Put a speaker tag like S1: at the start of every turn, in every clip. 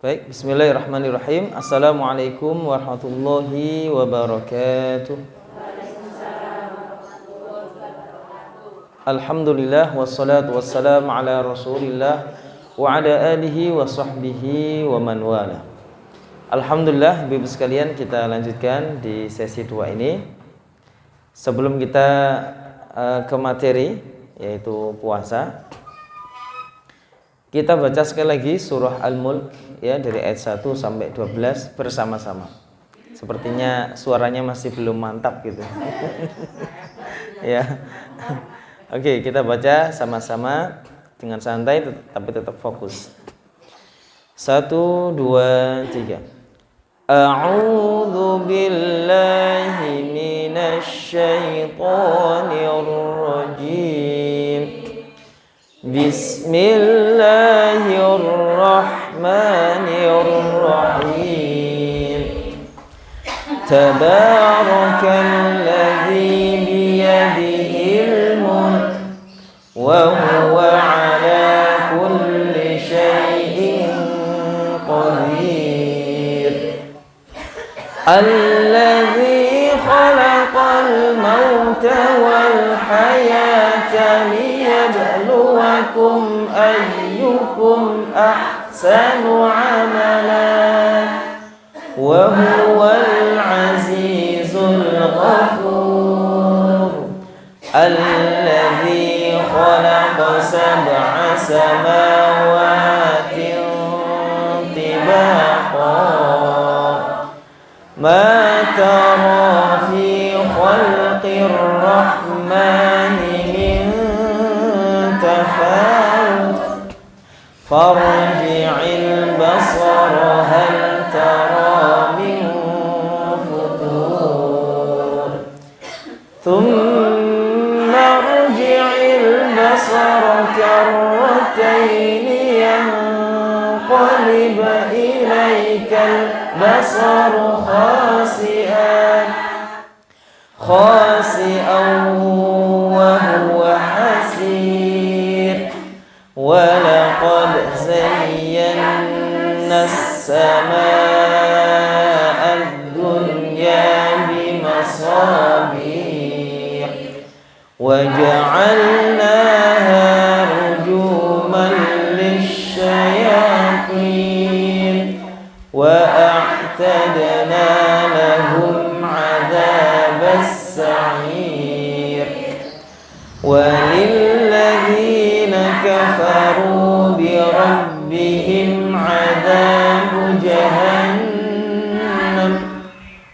S1: Baik, bismillahirrahmanirrahim. Assalamualaikum warahmatullahi wabarakatuh. Alhamdulillah wassalatu wassalamu ala Rasulillah wa ala alihi wa sahbihi wa man wala. Alhamdulillah, Ibu sekalian, kita lanjutkan di sesi 2 ini. Sebelum kita ke materi yaitu puasa, kita baca sekali lagi surah Al-Mulk ya, dari ayat 1 sampai 12 bersama-sama. Sepertinya suaranya masih belum mantap gitu. Ya. Oke, kita baca sama-sama dengan santai tapi tetap fokus. 1 2 3. A'udzu billahi minasy syaithanir rajim. Bismillahirrahmanirrahim. Tabarakalladzi biyadihil mulk wa huwa ala kulli syai'in qadir. Alladzi khalaqal mauta wal hayata liyabluwakum ayyukum ahsanu amala wa huwal azizul ghafur. Alladzi khalaqa sab'a samawatin tibaqa ma tara fi khalqir rahmani min tafawut farji'il basara hal tara min futur thumma arji'il basara karratayn yanqalib ilaykal basaru khasi'an wa huwa hasir wa laqad zayyana as-samaa'a ad-dunya bimasabih wa ja'alnaha rujuman lisyayatin wa a'tadna lahum 'adzabas sa'ir wa lilladzina kafaru bi rabbihim 'adzabu jahannam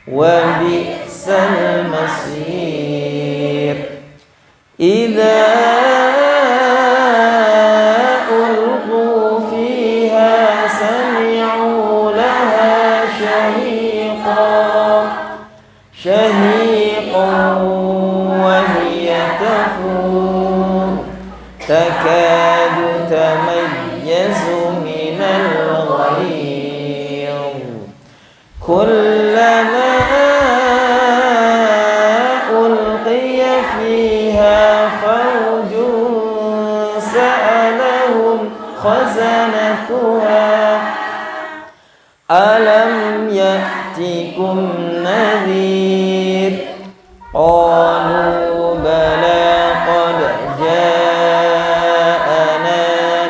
S1: wa bi'sal masir. Idza ulqu fiha sami'u laha shahiqan wa hiya tafur takadu tamayyazu minal ghayz kullama ulqiya fiha fawjun sa'alahum khazanatuha alam ya'tikum nadhir qalu bala qad ja'ana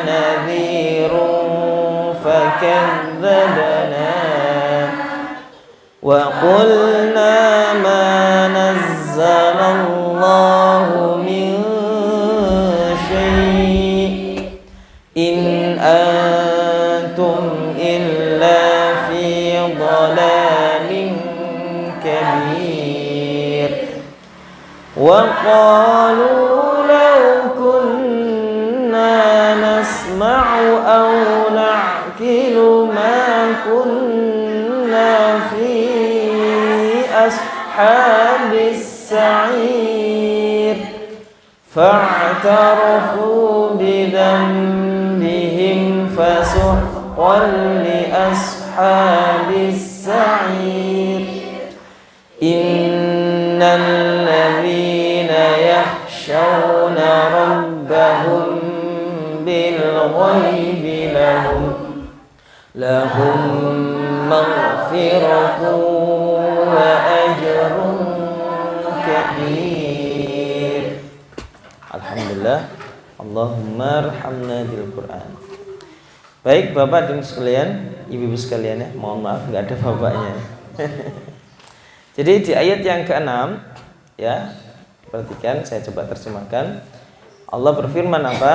S1: nadhirun fakadzabna wa qulna ma nazzalallahu min syai' in antum illa fi dhalalin kabir wa qalu law kunna nasma'u aw na'qilu ma kunna fi ashabis sa'ir fa'tarafu bidhanbihim fasuhqan li ashabis sa'ir. Innal ladzina yakhshawna rabbahum bil ghaibi lahum lahum maghfiratun wa ajrun kabir. Alhamdulillah. Allahumma arhamna bil Quran. Baik Bapak dan sekalian, Ibu-ibu sekalian ya, mohon maaf nggak ada bapaknya. Jadi di ayat yang ke-6 ya, perhatikan saya coba terjemahkan. Allah berfirman apa?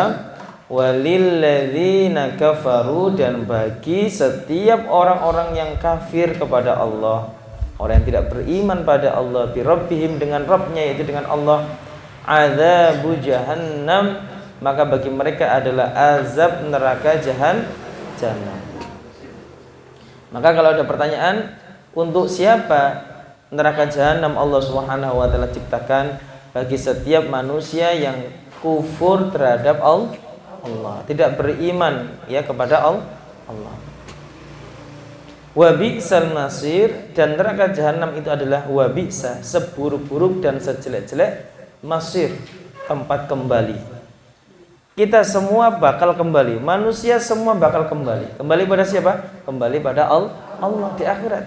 S1: Walilladzina kafaru, dan bagi setiap orang-orang yang kafir kepada Allah, orang yang tidak beriman pada Allah, bi rabbihim, dengan Rabbnya yaitu dengan Allah, adzabu jahannam, maka bagi mereka adalah azab neraka jahanam. Maka kalau ada pertanyaan, untuk siapa neraka jahanam Allah Subhanahu wa taala ciptakan? Bagi setiap manusia yang kufur terhadap Allah, tidak beriman ya kepada Allah. Wa bi'sal masir, dan neraka jahanam itu adalah wa bi'sa, seburuk-buruk dan sejelek-jelek, masir, tempat kembali. Kita semua bakal kembali, manusia semua bakal kembali. Kembali pada siapa? Kembali pada Allah di akhirat.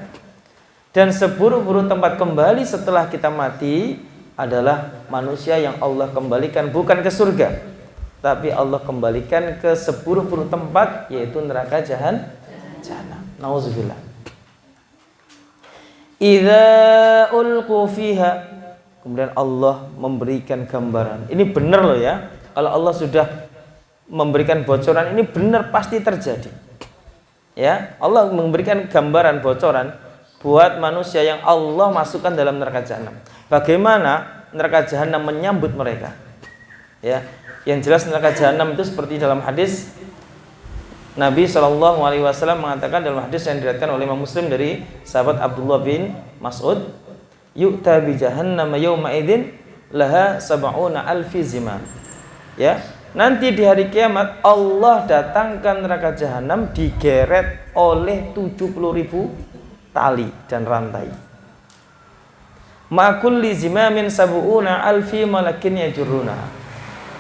S1: Dan seburuk-buruk tempat kembali setelah kita mati adalah manusia yang Allah kembalikan bukan ke surga, tapi Allah kembalikan ke seburuk-buruk tempat, yaitu neraka jahanam. Nauzubillah. Idza ulqu fiha, kemudian Allah memberikan gambaran. Ini benar loh ya. Kalau Allah sudah memberikan bocoran, ini benar pasti terjadi. Ya, Allah memberikan gambaran bocoran buat manusia yang Allah masukkan dalam neraka jahanam. Bagaimana neraka jahanam menyambut mereka? Ya, yang jelas neraka jahanam itu seperti dalam hadis Nabi SAW mengatakan dalam hadis yang diriwayatkan oleh Imam Muslim dari sahabat Abdullah bin Mas'ud, yu'ta bi jahannam yawma idzin laha sab'una alfi zimam. Ya, nanti di hari kiamat Allah datangkan neraka jahanam digeret oleh 70.000 tali dan rantai. Ma kulli zimamin sab'una alfi malakin yajuruna.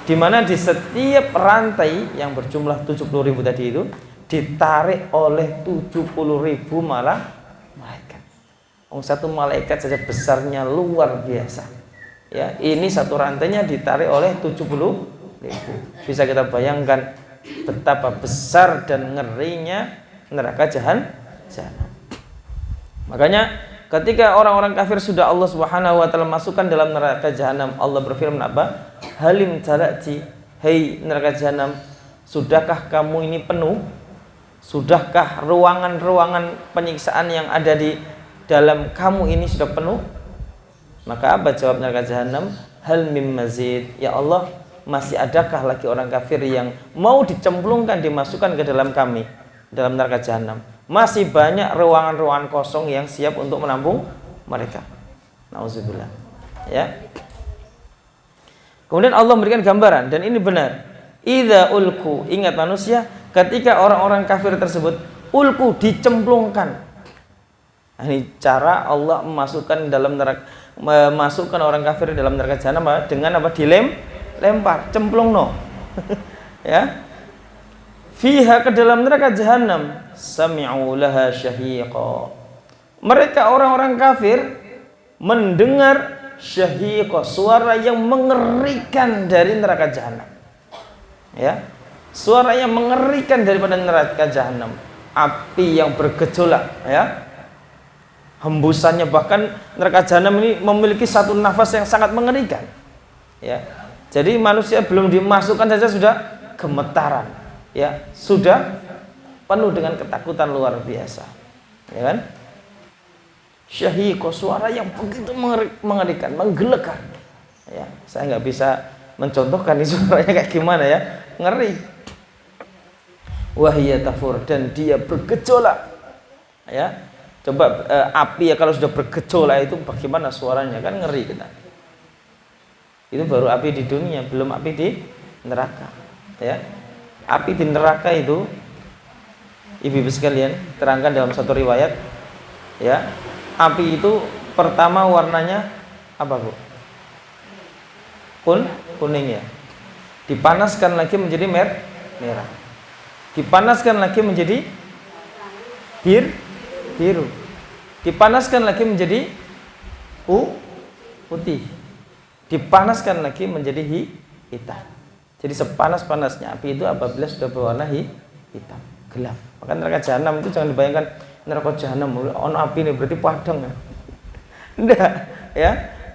S1: Di mana di setiap rantai yang berjumlah 70.000 tadi itu ditarik oleh 70.000 malaikat. Satu malaikat saja besarnya luar biasa. Ya, ini satu rantainya ditarik oleh 70.000. Bisa kita bayangkan betapa besar dan ngerinya neraka jahanam. Makanya ketika orang-orang kafir sudah Allah Subhanahu wa taala masukkan dalam neraka jahanam, Allah berfirman apa? Halim talati, hei neraka jahanam, sudahkah kamu ini penuh? Sudahkah ruangan-ruangan penyiksaan yang ada di dalam kamu ini sudah penuh? Maka apa jawab neraka jahanam? Hal mim mazid, ya Allah, masih adakah lagi orang kafir yang mau dicemplungkan, dimasukkan ke dalam kami, dalam neraka jahanam? Masih banyak ruangan-ruangan kosong yang siap untuk menampung mereka. Nauzubillah. Ya. Kemudian Allah memberikan gambaran, dan ini benar. Idza ulku, ingat manusia, ketika orang-orang kafir tersebut ulku, dicemplungkan. Nah, ini cara Allah memasukkan dalam neraka, memasukkan orang kafir dalam neraka jahanam dengan apa? Lempar, cemplung no. Ya. Fiha, ke dalam neraka jahanam, sami'u laha syahiqa. Mereka orang-orang kafir mendengar syahiqa, suara yang mengerikan dari neraka jahanam. Ya. Suara yang mengerikan daripada neraka jahanam, api yang bergejolak, ya. Hembusannya, bahkan neraka jahanam ini memiliki satu nafas yang sangat mengerikan. Ya. Jadi manusia belum dimasukkan saja sudah gemetaran, ya, sudah penuh dengan ketakutan luar biasa, ya kan? Syahiqah, suara yang begitu mengerikan, menggelegar. Ya, saya nggak bisa mencontohkan ini suaranya kayak gimana ya, ngeri. Wahiyya tafur, dan dia bergejolak. Ya, coba api ya kalau sudah bergejolak itu bagaimana suaranya, kan ngeri kita. Itu baru api di dunia, belum api di neraka. Ya, api di neraka itu, ibu-ibu sekalian, terangkan dalam satu riwayat, ya, api itu pertama warnanya apa, Bu? Kuning ya. Dipanaskan lagi menjadi merah. Dipanaskan lagi menjadi biru. Dipanaskan lagi menjadi putih. Dipanaskan lagi menjadi hitam. Jadi sepanas-panasnya api itu apabila sudah berwarna hitam, gelap. Maka neraka jahanam itu jangan dibayangkan neraka jahanam ono api ini berarti padang ya. Enggak, ya.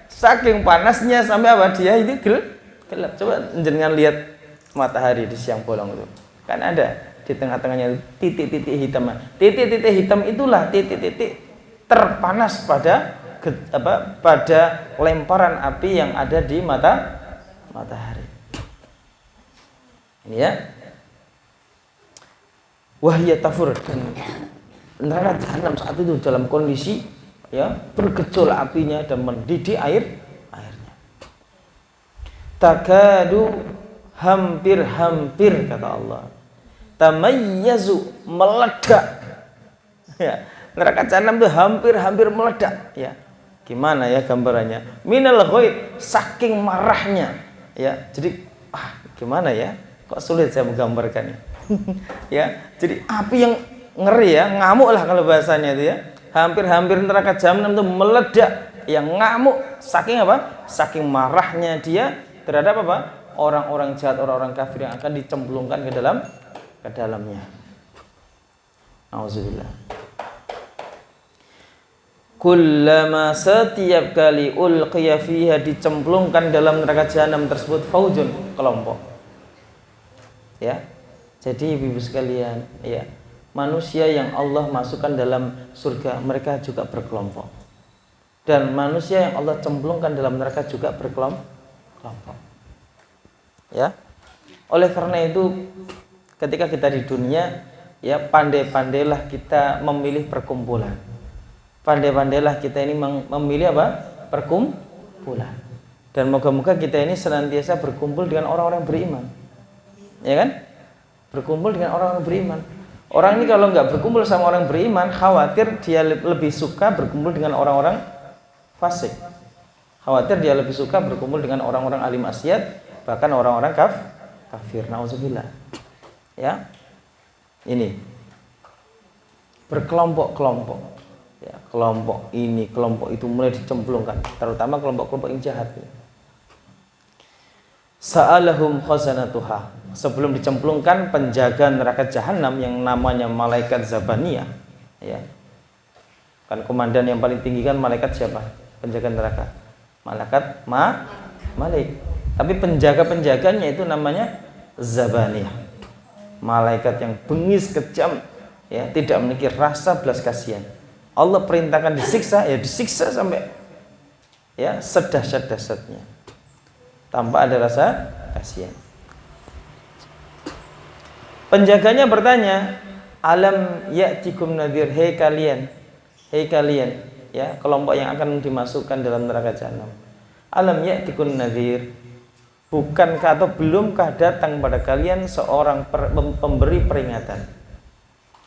S1: Saking panasnya sampai apa dia ini gelap. Coba jenengan lihat matahari di siang bolong itu. Kan ada di tengah-tengahnya titik-titik hitam. Titik-titik hitam itulah titik-titik terpanas pada lemparan api yang ada di matahari. Ini ya. Wahya tafur, dan neraka jahanam saat itu dalam kondisi ya bergejolak apinya dan mendidih airnya. Takadu, hampir kata Allah. Tamayyazu, meledak. Ya, neraka jahanam itu hampir meledak. Ya, gimana ya gambarannya? Minal ghaid, saking marahnya. Ya, jadi gimana ya? Kok sulit saya menggambarkannya. Ya, jadi api yang ngeri ya, ngamuk lah kalau bahasanya itu ya. Hampir neraka jahanam itu meledak, yang ngamuk saking apa? Saking marahnya dia terhadap apa? Orang-orang jahat, orang-orang kafir yang akan dicemplungkan ke dalamnya. Auzubillah. Kullama, setiap kali ulqiya fiha, dicemplungkan dalam neraka jahanam tersebut, faujun, kelompok. Ya. Jadi ibu sekalian, ya, manusia yang Allah masukkan dalam surga, mereka juga berkelompok. Dan manusia yang Allah cemplungkan dalam neraka juga berkelompok. Ya. Oleh karena itu, ketika kita di dunia, ya, pandai-pandailah kita memilih perkumpulan. Pandai-pandailah kita ini memilih apa? Perkumpulan. Dan moga-moga kita ini senantiasa berkumpul dengan orang-orang beriman. Ya kan? Berkumpul dengan orang-orang beriman. Orang ini kalau nggak berkumpul sama orang beriman, khawatir dia lebih suka berkumpul dengan orang-orang fasik. Khawatir dia lebih suka berkumpul dengan orang-orang ahli maksiat, bahkan orang-orang kafir. Nauzubillah. Ya. Ini berkelompok-kelompok. Ya, kelompok ini, kelompok itu mulai dicemplungkan, terutama kelompok-kelompok yang jahat. Sa'alahum khazanatuha. Sebelum dicemplungkan, penjaga neraka jahanam yang namanya malaikat Zabaniyah, ya. Kan komandan yang paling tinggi kan malaikat siapa? Penjaga neraka. Malaikat Malik. Tapi penjaga-penjaganya itu namanya Zabaniyah. Malaikat yang bengis, kejam, ya, tidak memiliki rasa belas kasihan. Allah perintahkan disiksa, ya disiksa sampai ya sedahsyat-dahsyatnya, tanpa ada rasa kasihan. Penjaganya bertanya, alam ya'tikum nadhir, hei kalian, ya, kelompok yang akan dimasukkan dalam neraka jahanam. Alam ya'tikum nadhir, bukankah atau belumkah datang pada kalian seorang pemberi peringatan?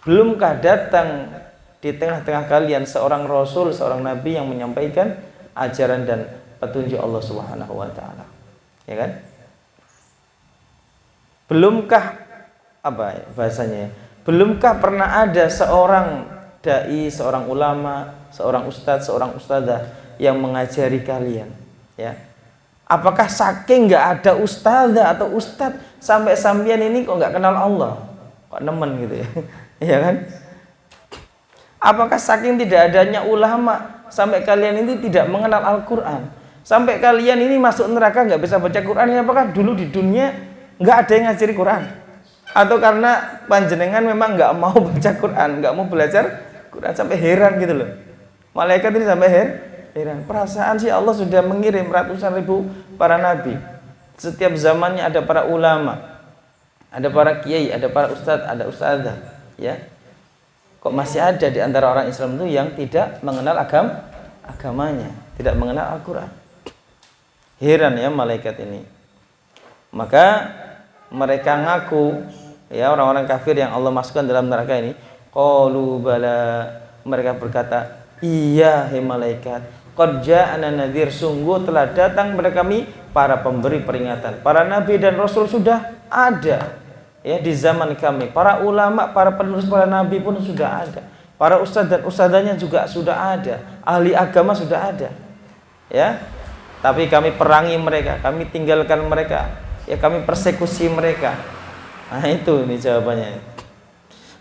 S1: Belumkah datang di tengah-tengah kalian seorang rasul, seorang nabi yang menyampaikan ajaran dan petunjuk Allah Subhanahu wa taala? Ya kan? Belumkah apa bahasanya? Belumkah pernah ada seorang dai, seorang ulama, seorang ustadz, seorang ustadzah yang mengajari kalian? Ya. Apakah saking nggak ada ustadzah atau ustadz sampai sampean ini kok nggak kenal Allah? Kok nemen gitu ya? Ya kan? Apakah saking tidak adanya ulama sampai kalian ini tidak mengenal Al-Quran? Sampai kalian ini masuk neraka nggak bisa baca Quran? Apakah dulu di dunia nggak ada yang ngajari Quran? Atau karena panjenengan memang nggak mau baca Quran, nggak mau belajar Quran, sampai heran gitu loh. Malaikat ini sampai heran. Perasaan sih Allah sudah mengirim ratusan ribu para nabi. Setiap zamannya ada para ulama, ada para kiai, ada para ustadz, ada ustadzah. Ya, kok masih ada di antara orang Islam itu yang tidak mengenal agamanya, tidak mengenal Al-Quran. Heran ya malaikat ini. Maka mereka ngaku, ya, orang-orang kafir yang Allah masukkan dalam neraka ini, qalu bala, mereka berkata, iya hai malaikat, qad ja'ana nadhir, sungguh telah datang kepada kami para pemberi peringatan. Para nabi dan rasul sudah ada, ya, di zaman kami. Para ulama, para penulis, para nabi pun sudah ada. Para ustadz dan ustadzanya juga sudah ada, ahli agama sudah ada. Ya. Tapi kami perangi mereka, kami tinggalkan mereka, ya kami persekusi mereka. Nah, itu nih jawabannya.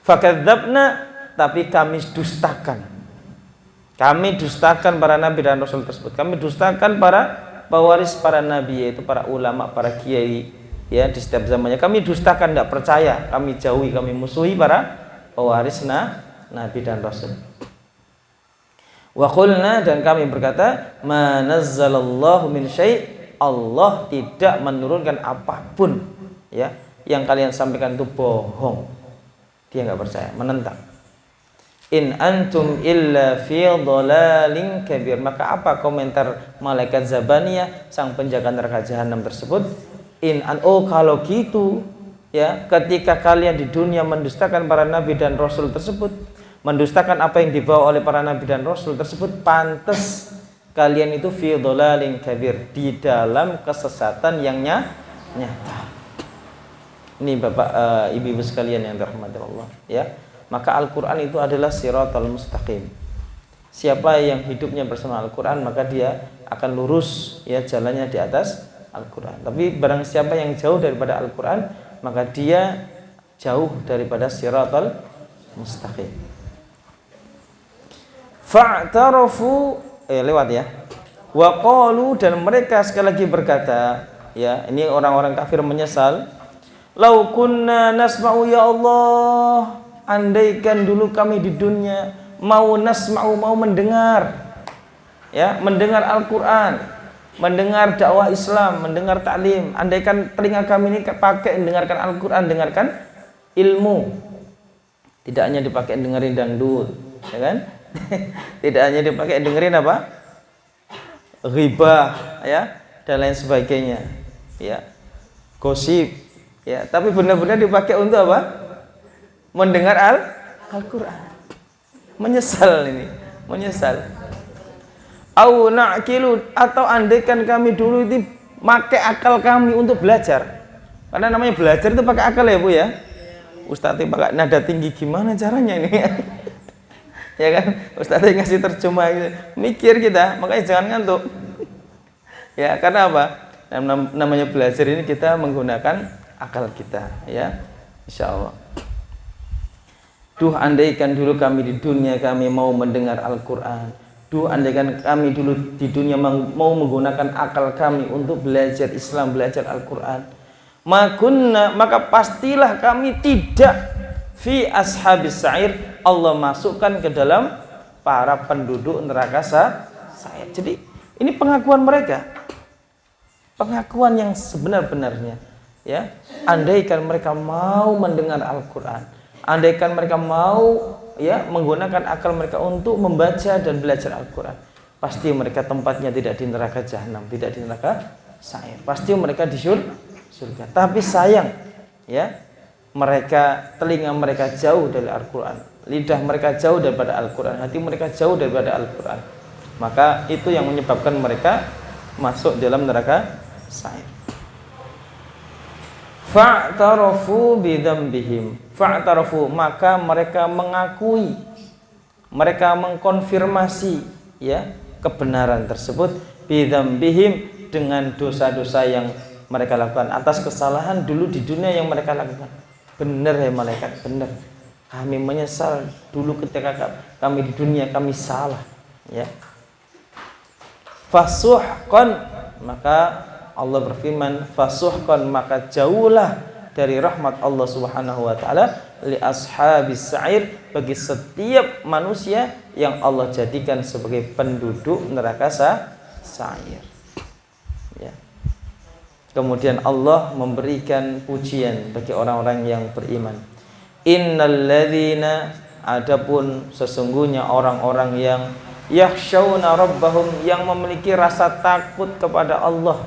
S1: Fakadzabna, tapi kami dustakan. Kami dustakan para nabi dan rasul tersebut. Kami dustakan para pewaris para nabi, yaitu para ulama, para kiai, ya di setiap zamannya. Kami dustakan, tidak percaya, kami jauhi, kami musuhi para pewaris nabi dan rasul. Wa qulna, dan kami berkata, ma nazzalallahu min syai', Allah tidak menurunkan apapun, ya. Yang kalian sampaikan itu bohong. Dia enggak percaya, menentang. In antum illa fi dhalalin kabir. Maka apa komentar malaikat Zabaniyah, sang penjaga neraka jahanam tersebut? Kalau gitu, ya, ketika kalian di dunia mendustakan para nabi dan rasul tersebut, mendustakan apa yang dibawa oleh para nabi dan rasul tersebut, pantas kalian itu fi dhalalin kabir, di dalam kesesatan yang nyata. Ini Bapak Ibu sekalian yang dirahmati Allah, ya. Maka Al-Qur'an itu adalah siratal mustaqim. Siapa yang hidupnya bersama Al-Qur'an, maka dia akan lurus, ya, jalannya di atas Al-Qur'an. Tapi barang siapa yang jauh daripada Al-Qur'an, maka dia jauh daripada siratal mustaqim. Fa'tarafu, lewat ya. Wa qalu, dan mereka sekali lagi berkata, ya, ini orang-orang kafir menyesal. Lau kunna nasma'u, ya Allah, andaikan dulu kami di dunia mau nasma'u, mau mendengar, ya, mendengar Al-Qur'an, mendengar dakwah Islam, mendengar taklim. Andaikan telinga kami ini pakai mendengarkan Al-Qur'an, dengarkan ilmu. Tidak hanya dipakai dengerin dangdut, ya kan? Tidak hanya dipakai dengerin apa? Ghibah, ya, dan lain sebagainya, ya. Gosip, ya, tapi benar-benar dipakai untuk apa? Mendengar Al-Qur'an. Menyesal ini, menyesal. Au na'qilu, atau andaikan kami dulu itu pakai akal kami untuk belajar. Karena namanya belajar itu pakai akal, ya Bu, ya. Ustadz pakai nada tinggi, gimana caranya ini? Ya kan, Ustadz ngasih terjemah gitu. Mikir kita, makanya jangan ngantuk. Ya, karena apa? Namanya belajar ini kita menggunakan akal kita, ya, insya Allah. Duh, andaikan dulu kami di dunia kami mau mendengar Al-Qur'an. Duh, andaikan kami dulu di dunia mau menggunakan akal kami untuk belajar Islam, belajar Al-Qur'an. Maka pastilah kami tidak fi ashabis sa'ir, Allah masukkan ke dalam para penduduk neraka sa'ir. Jadi ini pengakuan mereka, pengakuan yang sebenar-benarnya, ya. Andaikan mereka mau mendengar Al-Qur'an, andaikan mereka mau, ya, menggunakan akal mereka untuk membaca dan belajar Al-Qur'an, pasti mereka tempatnya tidak di neraka jahanam, tidak di neraka sa'ir, pasti mereka di surga. Tapi sayang, ya, mereka, telinga mereka jauh dari Al-Qur'an, lidah mereka jauh daripada Al-Qur'an, hati mereka jauh daripada Al-Qur'an. Maka itu yang menyebabkan mereka masuk dalam neraka sa'ir. Fa'tarafu bidzambihim. Fa'tarafu, maka mereka mengakui, mereka mengkonfirmasi, ya, kebenaran tersebut, bidzambihim, dengan dosa-dosa yang mereka lakukan, atas kesalahan dulu di dunia yang mereka lakukan. Benar ya malaikat, benar. Kami menyesal dulu ketika kami di dunia kami salah, ya. Fasuhqan, maka Allah berfirman, fasuhqan, maka jauhlah dari rahmat Allah Subhanahu wa taala, li ashabis sa'ir, bagi setiap manusia yang Allah jadikan sebagai penduduk neraka sa'ir. Ya. Kemudian Allah memberikan pujian bagi orang-orang yang beriman. Innalladzina, adapun sesungguhnya orang-orang yang yakhshawna rabbahum, yang memiliki rasa takut kepada Allah,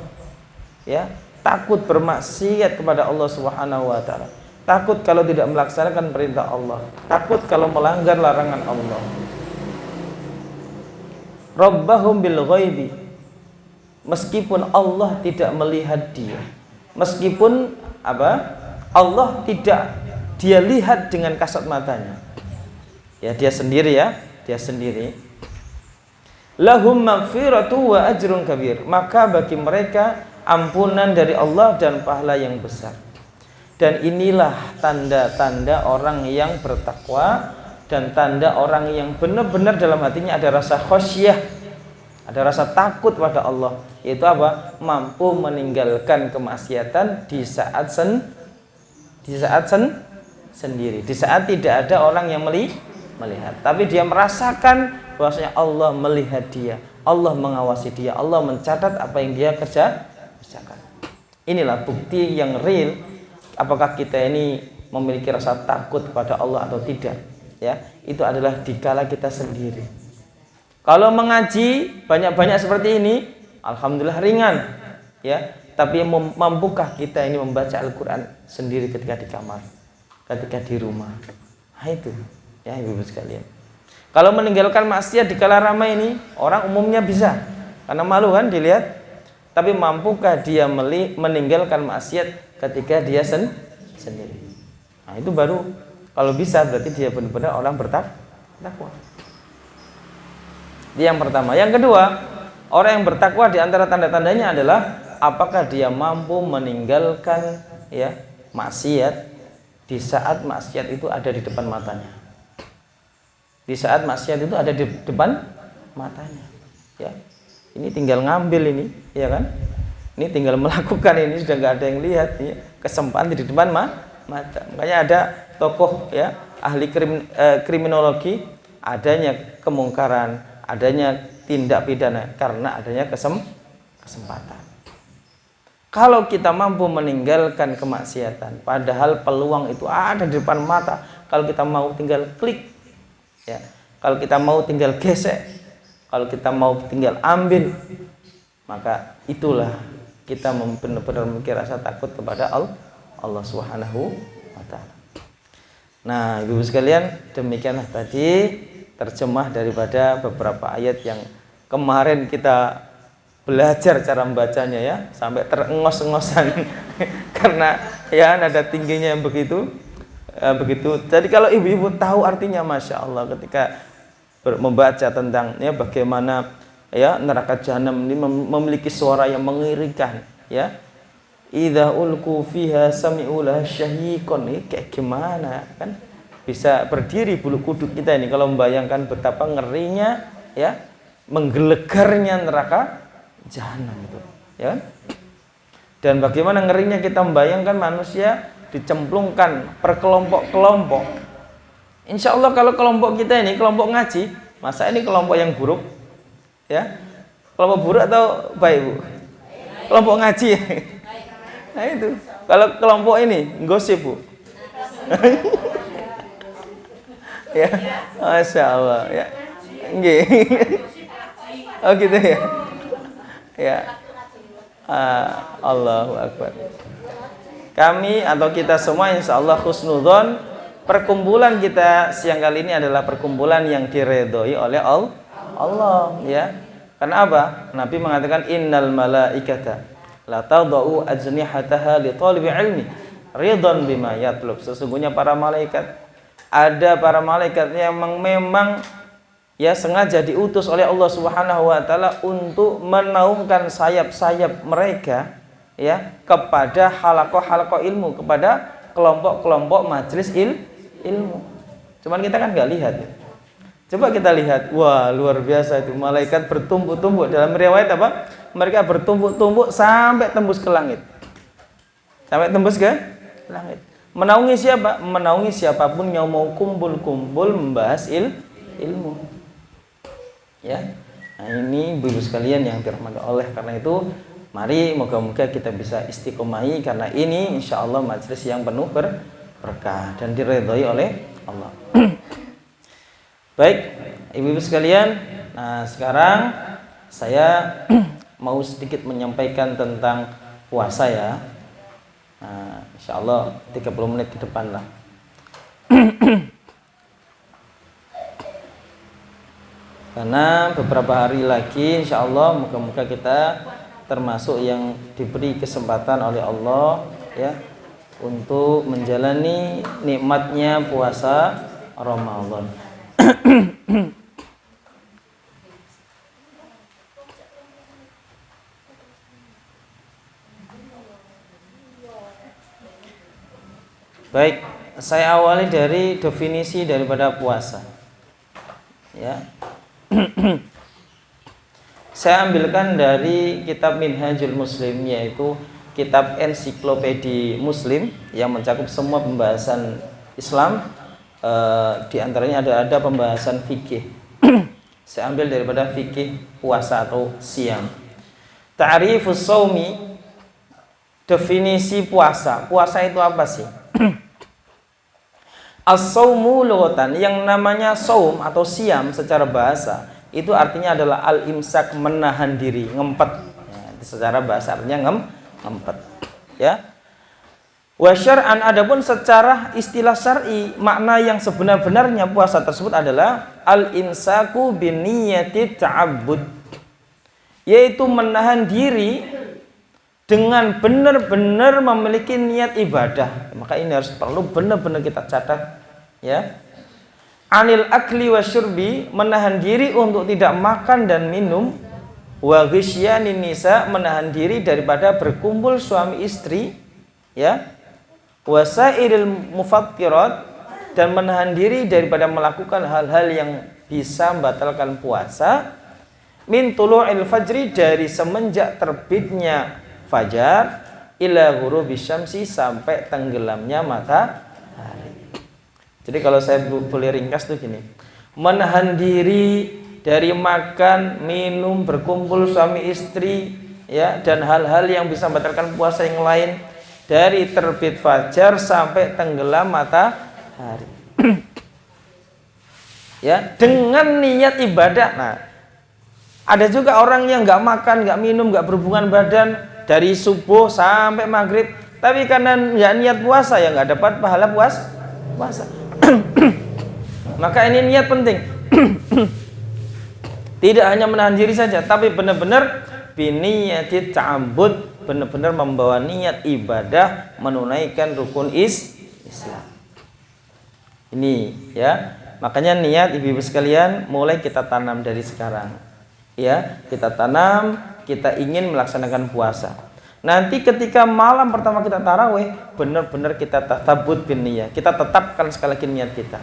S1: ya, takut bermaksiat kepada Allah Subhanahu wa taala, takut kalau tidak melaksanakan perintah Allah, takut kalau melanggar larangan Allah. Rabbahum bil ghaibi, meskipun Allah tidak melihat dia, meskipun apa? Allah tidak dia lihat dengan kasat matanya. Ya, dia sendiri ya, dia sendiri. Lahum maghfiratu wa ajrun kabir. Maka bagi mereka ampunan dari Allah dan pahala yang besar. Dan inilah tanda-tanda orang yang bertakwa dan tanda orang yang benar-benar dalam hatinya ada rasa khasyah, ada rasa takut pada Allah. Yaitu apa? Mampu meninggalkan kemaksiatan di saat sendiri, di saat tidak ada orang yang melihat, tapi dia merasakan bahwasanya Allah melihat dia, Allah mengawasi dia, Allah mencatat apa yang dia kerjakan. Inilah bukti yang real apakah kita ini memiliki rasa takut pada Allah atau tidak. Ya, itu adalah dikala kita sendiri. Kalau mengaji banyak-banyak seperti ini, alhamdulillah ringan, ya. Tapi mampukah kita ini membaca Al-Quran sendiri ketika di kamar, ketika di rumah? Nah itu, ya ibu-ibu sekalian. Kalau meninggalkan maksiat di kala ramai ini, orang umumnya bisa, karena malu kan dilihat. Tapi mampukah dia meninggalkan maksiat ketika dia sendiri? Nah itu baru, kalau bisa berarti dia benar-benar orang bertakwa. Itu yang pertama. Yang kedua, orang yang bertakwa di antara tanda-tandanya adalah apakah dia mampu meninggalkan ya maksiat di saat maksiat itu ada di depan matanya. Di saat maksiat itu ada di depan matanya. Ya. Ini tinggal ngambil ini, ya kan? Ini tinggal melakukan ini, sudah nggak ada yang lihat, ya. Kesempatan di depan mata. Makanya ada tokoh ya ahli kriminologi, adanya kemungkaran, adanya tindak pidana karena adanya kesempatan. Kalau kita mampu meninggalkan kemaksiatan, padahal peluang itu ada di depan mata, kalau kita mau tinggal klik, ya, kalau kita mau tinggal gesek, kalau kita mau tinggal ambil, maka itulah kita benar-benar memiliki rasa takut kepada Allah Subhanahu wa Ta'ala. Nah, ibu-ibu sekalian, demikianlah tadi terjemah daripada beberapa ayat yang kemarin kita belajar cara membacanya ya, sampai terengos-engosan karena ya nada tingginya yang begitu. Jadi kalau ibu-ibu tahu artinya, masya Allah, ketika membaca tentang ya bagaimana ya neraka jahanam ini memiliki suara yang mengerikan ya. Idza ulqu fiha sami'u laha syahiqan, ini kayak gimana kan? Bisa berdiri bulu kuduk kita ini kalau membayangkan betapa ngerinya ya, menggelegarnya neraka jahanam itu, ya. Dan bagaimana ngerinya kita membayangkan manusia dicemplungkan per kelompok-kelompok. Insya Allah kalau kelompok kita ini kelompok ngaji, masa ini kelompok yang buruk, ya? Kelompok buruk atau baik, Bu? Kelompok ngaji. Nah itu. Kalau kelompok ini gosip, Bu. Ya, masya Allah, ya. Nggih. Oh gitu ya. Ya. Allahu Akbar. Kami atau kita semua insya Allah husnudzon, perkumpulan kita siang kali ini adalah perkumpulan yang diredhoi oleh Allah, ya. Karena apa? Nabi mengatakan innal malaikata la tadau ajnihataha li talibi ilmi ridhan bima yatlub. Sesungguhnya para malaikat, ada para malaikat yang memang ya sengaja diutus oleh Allah Subhanahu wa Ta'ala untuk menaungkan sayap-sayap mereka ya kepada halaqah-halaqah ilmu, kepada kelompok-kelompok majelis ilmu. Cuman kita kan nggak lihat ya. Coba kita lihat, wah luar biasa itu, malaikat bertumpuk-tumpuk. Dalam riwayat apa? Mereka bertumpuk-tumpuk sampai tembus ke langit. Sampai tembus ke langit. Menaungi siapa? Menaungi siapapun yang mau kumpul-kumpul membahas ilmu. Ya. Nah, ini ibu-ibu sekalian yang dirahmati oleh, karena itu mari moga-moga kita bisa istiqomahi, karena ini insya Allah majelis yang penuh berkah dan diridhoi oleh Allah. Baik, ibu-ibu sekalian, nah sekarang saya mau sedikit menyampaikan tentang puasa ya. Nah, insya Allah 30 menit ke depan lah. Karena beberapa hari lagi insya Allah moga-moga kita termasuk yang diberi kesempatan oleh Allah ya untuk menjalani nikmatnya puasa Ramadan. Baik, saya awali dari definisi daripada puasa. Ya. Saya ambilkan dari kitab Minhajul Muslim, yaitu kitab ensiklopedi Muslim yang mencakup semua pembahasan Islam. Di antaranya ada pembahasan fikih. Saya ambil daripada fikih puasa atau siam. Ta'rifus shaumi, definisi puasa. Puasa itu apa sih? As-shaumu lughatan, yang namanya shaum atau siam secara bahasa itu artinya adalah al-imsak, menahan diri, ngempet. Ya, secara bahasa artinya ngempet. Ya. Wa syar'an, adapun secara istilah syar'i, makna yang sebenar-benarnya puasa tersebut adalah al-imsaku biniyati ta'abbud, yaitu menahan diri dengan benar-benar memiliki niat ibadah. Maka ini harus perlu benar-benar kita catat, ya. Anil akli wasyurbi, menahan diri untuk tidak makan dan minum. Wa ghishyanin nisa, menahan diri daripada berkumpul suami istri, ya. Wasairil mufattirat, dan menahan diri daripada melakukan hal-hal yang bisa membatalkan puasa. Min tulu'il fajri, dari semenjak terbitnya fajar, ila ghurubis syamsi, sampai tenggelamnya matahari. Jadi kalau saya boleh ringkas tuh gini, menahan diri dari makan, minum, berkumpul suami istri, ya, dan hal-hal yang bisa membatalkan puasa yang lain, dari terbit fajar sampai tenggelam matahari. Ya, dengan niat ibadah. Nah, ada juga orang yang nggak makan, nggak minum, nggak berhubungan badan dari subuh sampai maghrib, tapi karena nggak niat puasa, ya nggak dapat pahala puasa. Maka ini niat penting. Tidak hanya menahan diri saja, tapi benar-benar biniyati ta'abbud, benar-benar membawa niat ibadah, menunaikan rukun Islam. Ini, ya. Makanya niat ibu-ibu sekalian mulai kita tanam dari sekarang. Ya, kita tanam, kita ingin melaksanakan puasa. Nanti ketika malam pertama kita tarawih, benar-benar kita tatabut bin niyah. Kita tetapkan sekali lagi niat kita.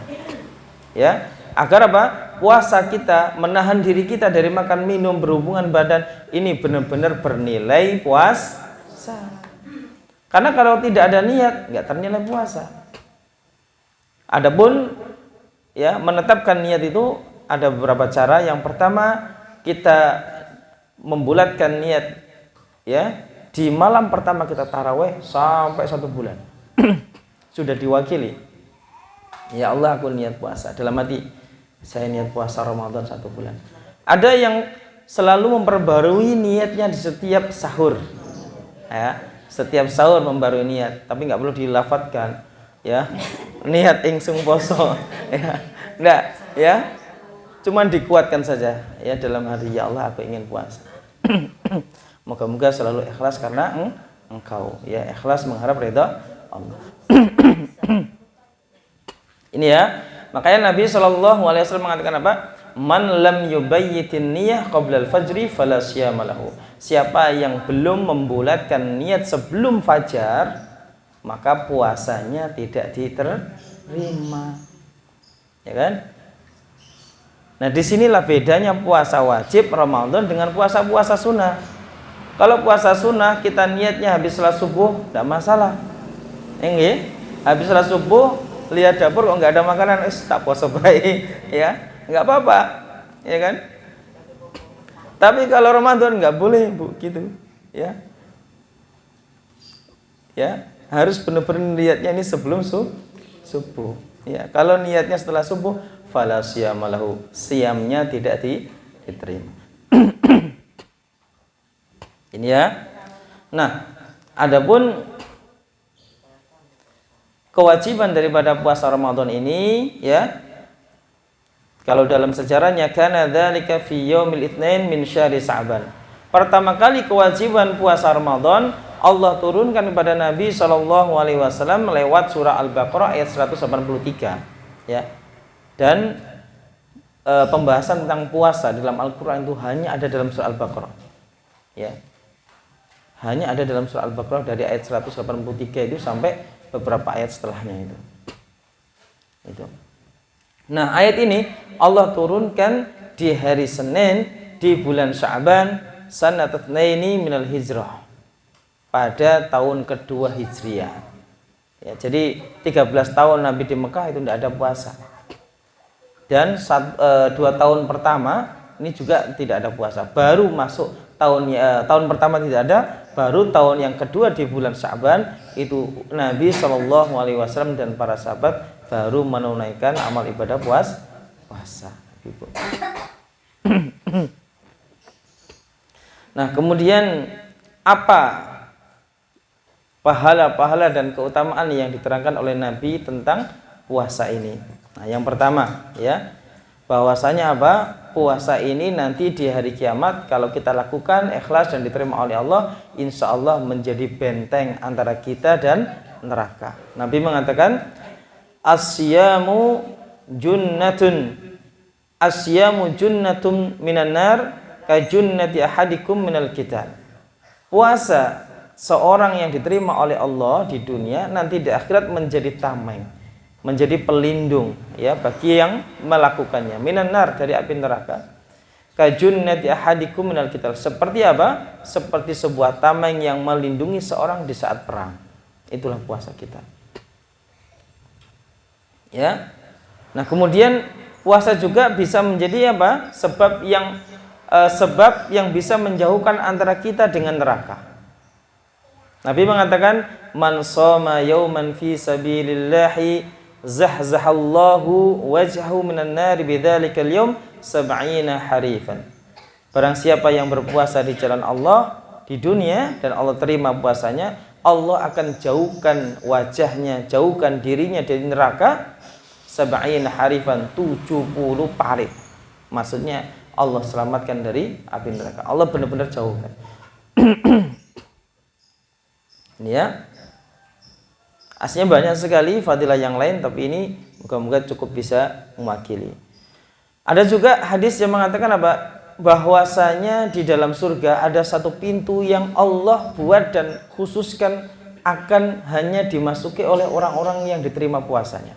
S1: Ya, agar apa? Puasa kita, menahan diri kita dari makan minum, berhubungan badan, ini benar-benar bernilai puasa. Karena kalau tidak ada niat, nggak ternilai puasa. Adapun, ya, menetapkan niat itu ada beberapa cara. Yang pertama, kita membulatkan niat, ya, di malam pertama kita tarawih sampai 1 bulan. Sudah diwakili, ya Allah, aku niat puasa. Dalam hati, saya niat puasa Ramadan 1 bulan. Ada yang selalu memperbarui niatnya di setiap sahur, ya, setiap sahur membarui niat, tapi nggak perlu dilafatkan, ya, niat ingsung poso, ya, enggak, ya, cuman dikuatkan saja, ya, dalam hati, ya Allah, aku ingin puasa. Moga-moga selalu ikhlas karena engkau, ya, ikhlas mengharap ridha Allah. Ini, ya, makanya Nabi SAW mengatakan apa? Man lam yubayyitin niyah qabla al-fajri fala siyama lahu. Siapa yang belum membulatkan niat sebelum fajar, maka puasanya tidak diterima. Ya kan? Nah, disinilah bedanya puasa wajib Ramadan dengan puasa-puasa sunnah. Kalau puasa sunnah kita niatnya habis salat subuh, tidak masalah. Nggih, habis salat subuh lihat dapur kok nggak ada makanan, tak puasa baik, ya, nggak apa-apa, ya kan? Tapi kalau Ramadan nggak boleh, Bu, gitu, ya. Ya, harus benar-benar niatnya ini sebelum subuh. Ya, kalau niatnya setelah subuh, fala siyama lahu, siamnya tidak diterima. Ini, ya. Nah, adapun kewajiban daripada puasa Ramadan ini, ya, kalau dalam sejarahnya, kana dzalika fi yaumil itsnain min syahri Sa'ban. Pertama kali kewajiban puasa Ramadan Allah turunkan kepada Nabi SAW lewat surah Al-Baqarah ayat 183, ya. Dan pembahasan tentang puasa dalam Al-Qur'an itu hanya ada dalam surah Al-Baqarah. Ya. Hanya ada dalam surah Al-Baqarah dari ayat 183 itu sampai beberapa ayat setelahnya itu. Itu. Nah, ayat ini Allah turunkan di hari Senin di bulan Sya'ban sanatatsnaini minal hijrah, pada tahun kedua Hijriah. Ya, jadi 13 tahun Nabi di Mekah itu tidak ada puasa. Dan 2 tahun pertama ini juga tidak ada puasa. Baru masuk tahun pertama tidak ada, baru tahun yang kedua di bulan Sya'ban itu Nabi SAW dan para sahabat baru menunaikan amal ibadah puasa. Gitu. Nah, kemudian apa pahala-pahala dan keutamaan yang diterangkan oleh Nabi tentang puasa ini? Nah, yang pertama ya, bahwasanya apa? Puasa ini nanti di hari kiamat kalau kita lakukan ikhlas dan diterima oleh Allah, insya Allah menjadi benteng antara kita dan neraka. Nabi mengatakan asyamu junnatun minan nar ka junnati ahadikum minal qital. Puasa seorang yang diterima oleh Allah di dunia nanti di akhirat menjadi tameng, menjadi pelindung ya bagi yang melakukannya, minan nar, dari api neraka. Ka junnati ahadikum minal qital. Seperti apa? Seperti sebuah tameng yang melindungi seorang di saat perang. Itulah puasa kita. Ya. Nah, kemudian puasa juga bisa menjadi apa? Sebab yang bisa menjauhkan antara kita dengan neraka. Nabi mengatakan, "Man shoma yauman fi sabilillahi zahzahallahu wajhahu minan nari bidzalikal yaum 70 harifan." Barang siapa yang berpuasa di jalan Allah di dunia dan Allah terima puasanya, Allah akan jauhkan wajahnya, jauhkan dirinya dari neraka 70 harifan, 70 parit. Maksudnya Allah selamatkan dari api neraka. Allah benar-benar jauhkan. Ini ya. Aslinya banyak sekali fadilah yang lain, tapi ini moga-moga cukup bisa mewakili. Ada juga hadis yang mengatakan apa? Bahwasanya di dalam surga ada satu pintu yang Allah buat dan khususkan akan hanya dimasuki oleh orang-orang yang diterima puasanya.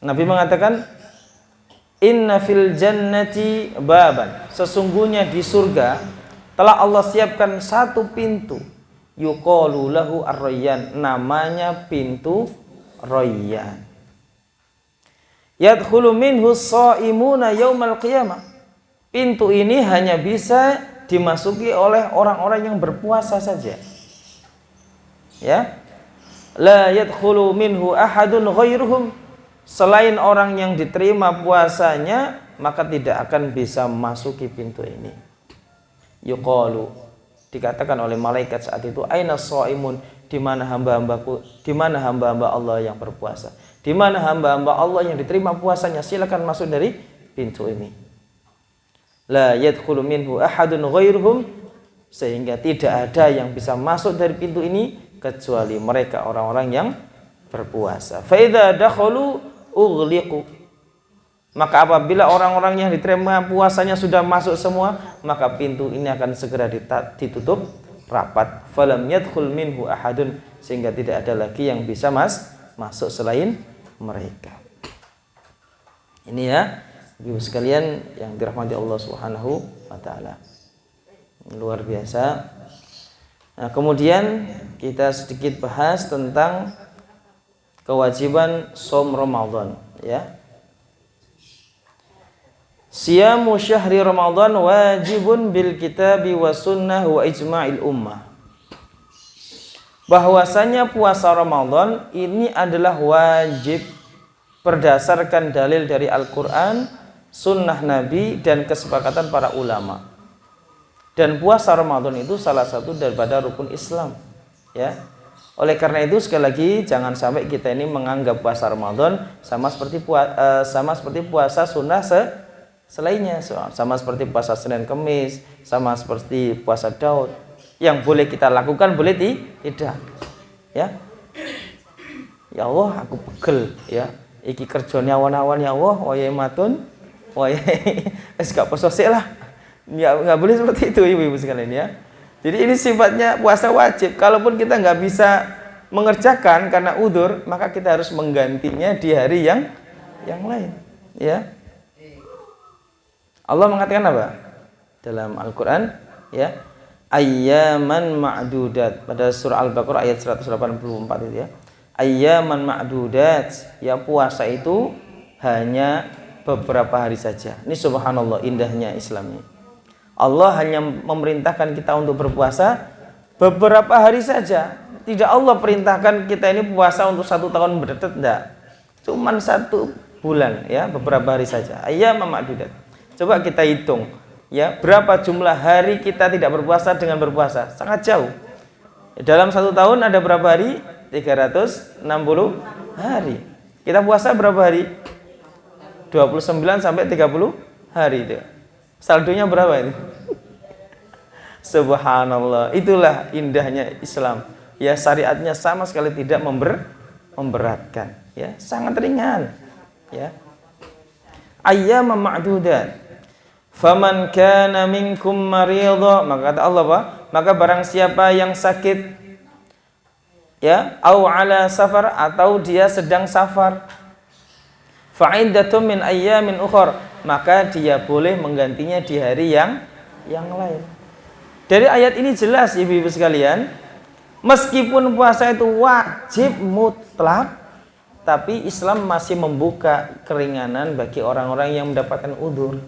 S1: Nabi mengatakan, "Inna fil jannati baban." Sesungguhnya di surga telah Allah siapkan satu pintu, yuqalu lahu ar-rayyan, namanya pintu Rayyan. Yadkhulu minhu shaimuna yaumal qiyamah. Pintu ini hanya bisa dimasuki oleh orang-orang yang berpuasa saja. Ya. La yadkhulu minhu ahadun ghairuhum. Selain orang yang diterima puasanya, maka tidak akan bisa masuki pintu ini. Yuqalu, dikatakan oleh malaikat saat itu, aina shaimun, di mana hamba-hambaku, di mana hamba-hamba Allah yang berpuasa, di mana hamba-hamba Allah yang diterima puasanya, silakan masuk dari pintu ini. La yadkhulu minhu ahadun ghairuhum, sehingga tidak ada yang bisa masuk dari pintu ini kecuali mereka orang-orang yang berpuasa. Fa idza dakhalu ughliqu, maka apabila orang-orang yang diterima puasanya sudah masuk semua, maka pintu ini akan segera ditutup rapat. Falam yadkhul minhu ahadun, sehingga tidak ada lagi yang bisa masuk selain mereka. Ini ya, Ibu sekalian yang dirahmati Allah Subhanahu wa taala. Luar biasa. Nah, kemudian kita sedikit bahas tentang kewajiban shaum Ramadan ya. Siyamu syahri Ramadan wajibun bil kitabi wa sunnah wa ijma'il ummah. Bahwasanya puasa Ramadan ini adalah wajib berdasarkan dalil dari Al-Qur'an, sunnah Nabi dan kesepakatan para ulama. Dan puasa Ramadan itu salah satu daripada rukun Islam ya. Oleh karena itu sekali lagi jangan sampai kita ini menganggap puasa Ramadan sama seperti puasa sunnah selainnya, sama seperti puasa Senin Kemis, sama seperti puasa Daud. Yang boleh kita lakukan boleh tidak. Ya. Ya Allah, aku pegel ya. Iki kerjanya awan-awan ya Allah, waya matun wah ya, gak poso sik lah. Nggak boleh seperti itu ibu-ibu sekalian ya. Jadi ini sifatnya puasa wajib. Kalaupun kita nggak bisa mengerjakan karena udzur, maka kita harus menggantinya di hari yang lain. Ya. Allah mengatakan apa? Dalam Al-Quran, ya, ayyaman ma'dudat, pada surah Al-Baqarah ayat 184 itu ya. Ayyaman ma'dudat, ya puasa itu hanya beberapa hari saja. Ini subhanallah indahnya Islam ini. Allah hanya memerintahkan kita untuk berpuasa beberapa hari saja. Tidak Allah perintahkan kita ini puasa untuk 1 tahun berdetet, enggak. Cuman 1 bulan ya, beberapa hari saja. Ayyaman ma'dudat. Coba kita hitung ya, berapa jumlah hari kita tidak berpuasa dengan berpuasa? Sangat jauh. Dalam 1 tahun ada berapa hari? 360 hari. Kita puasa berapa hari? 29 sampai 30 hari itu. Saldonya berapa itu? Subhanallah. Itulah indahnya Islam. Ya, syariatnya sama sekali tidak memberatkan, ya, sangat ringan, ya. Ayyaman ma'dudat. Faman kana minkum maridha, maka kata Allah apa? Maka barang siapa yang sakit, ya, au ala safar, atau dia sedang safar, fa'iddatun min ayyamin ukhra, maka dia boleh menggantinya di hari yang lain. Dari ayat ini jelas ibu-ibu sekalian, meskipun puasa itu wajib mutlak, tapi Islam masih membuka keringanan bagi orang-orang yang mendapatkan udzur.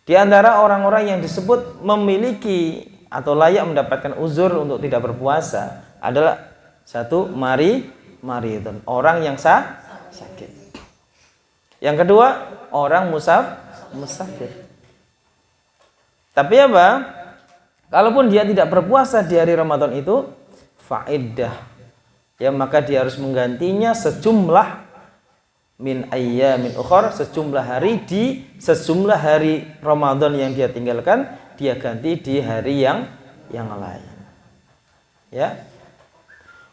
S1: Di antara orang-orang yang disebut memiliki atau layak mendapatkan uzur untuk tidak berpuasa adalah 1, maridun, orang yang sakit. Yang kedua, orang musafir. Tapi apa? Kalaupun dia tidak berpuasa di hari Ramadan itu, fa'iddah, ya, maka dia harus menggantinya sejumlah min ayyamin ukhra, sejumlah hari di sejumlah hari Ramadan yang dia tinggalkan, dia ganti di hari yang lain. Ya.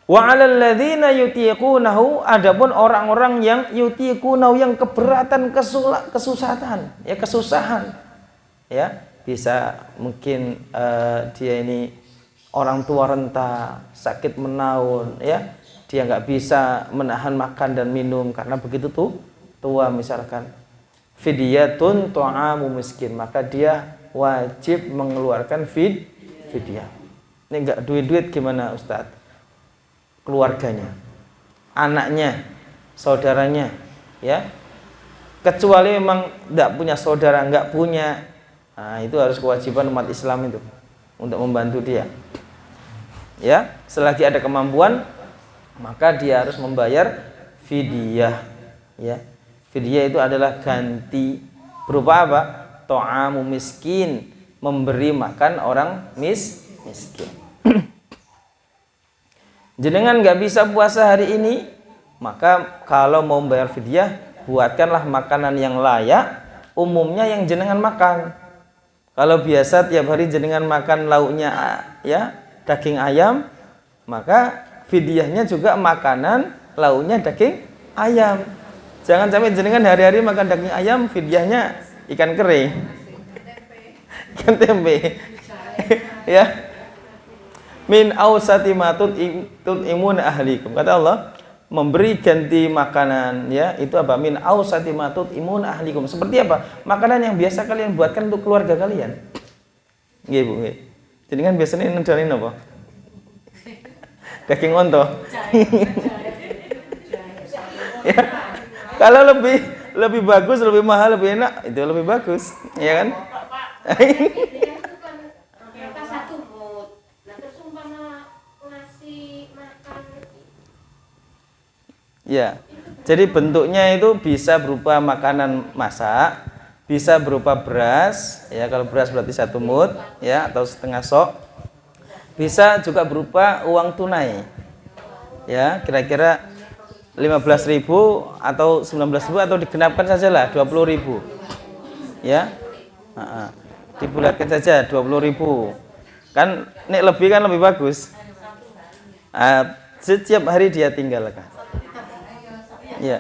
S1: Wa 'alal ladzina yutiqunahu, adapun orang-orang yang yutiqunahu, yang keberatan, kesusahan, ya, kesusahan. Ya, bisa mungkin dia ini orang tua renta, sakit menaun, ya. Dia nggak bisa menahan makan dan minum karena begitu tuh tua misalkan. Fidyatun ta'amu miskin, maka dia wajib mengeluarkan fidyah. Ini nggak duit-duit gimana Ustadz? Keluarganya, anaknya, saudaranya, ya. Kecuali memang nggak punya saudara, nggak punya, nah, itu harus kewajiban umat Islam itu untuk membantu dia. Ya, selagi ada kemampuan, maka dia harus membayar fidyah, ya. Fidyah itu adalah ganti berupa apa? Ta'amu miskin, memberi makan orang miskin. Jenengan nggak bisa puasa hari ini, maka kalau mau membayar fidyah, buatkanlah makanan yang layak, umumnya yang jenengan makan. Kalau biasa tiap hari jenengan makan lauknya, ya, daging ayam, maka fidyahnya juga makanan lauknya daging ayam. Jangan sampai jenengan hari-hari makan daging ayam, fidyahnya ikan kering, ikan tempe. Ya. Min ausati ma tut'imun ahlikum. Kata Allah, memberi ganti makanan, ya, itu apa? Min ausati ma tut'imun ahlikum. Seperti apa? Makanan yang biasa kalian buatkan untuk keluarga kalian. Nggih, Bu, nggih. Jenengan biasanya nedarin apa? Daging onto. Ya. Kalau lebih bagus, lebih mahal, lebih enak, itu lebih bagus, ya kan? Ya. Jadi bentuknya itu bisa berupa makanan masak, bisa berupa beras, ya, kalau beras berarti 1 mud, ya, atau setengah sok. Bisa juga berupa uang tunai, ya, kira-kira 15.000 atau 19.000 atau digenapkan sajalah 20.000, ya, dibulatkan saja 20.000, kan nek lebih kan lebih bagus. Setiap hari dia tinggalkan, ya,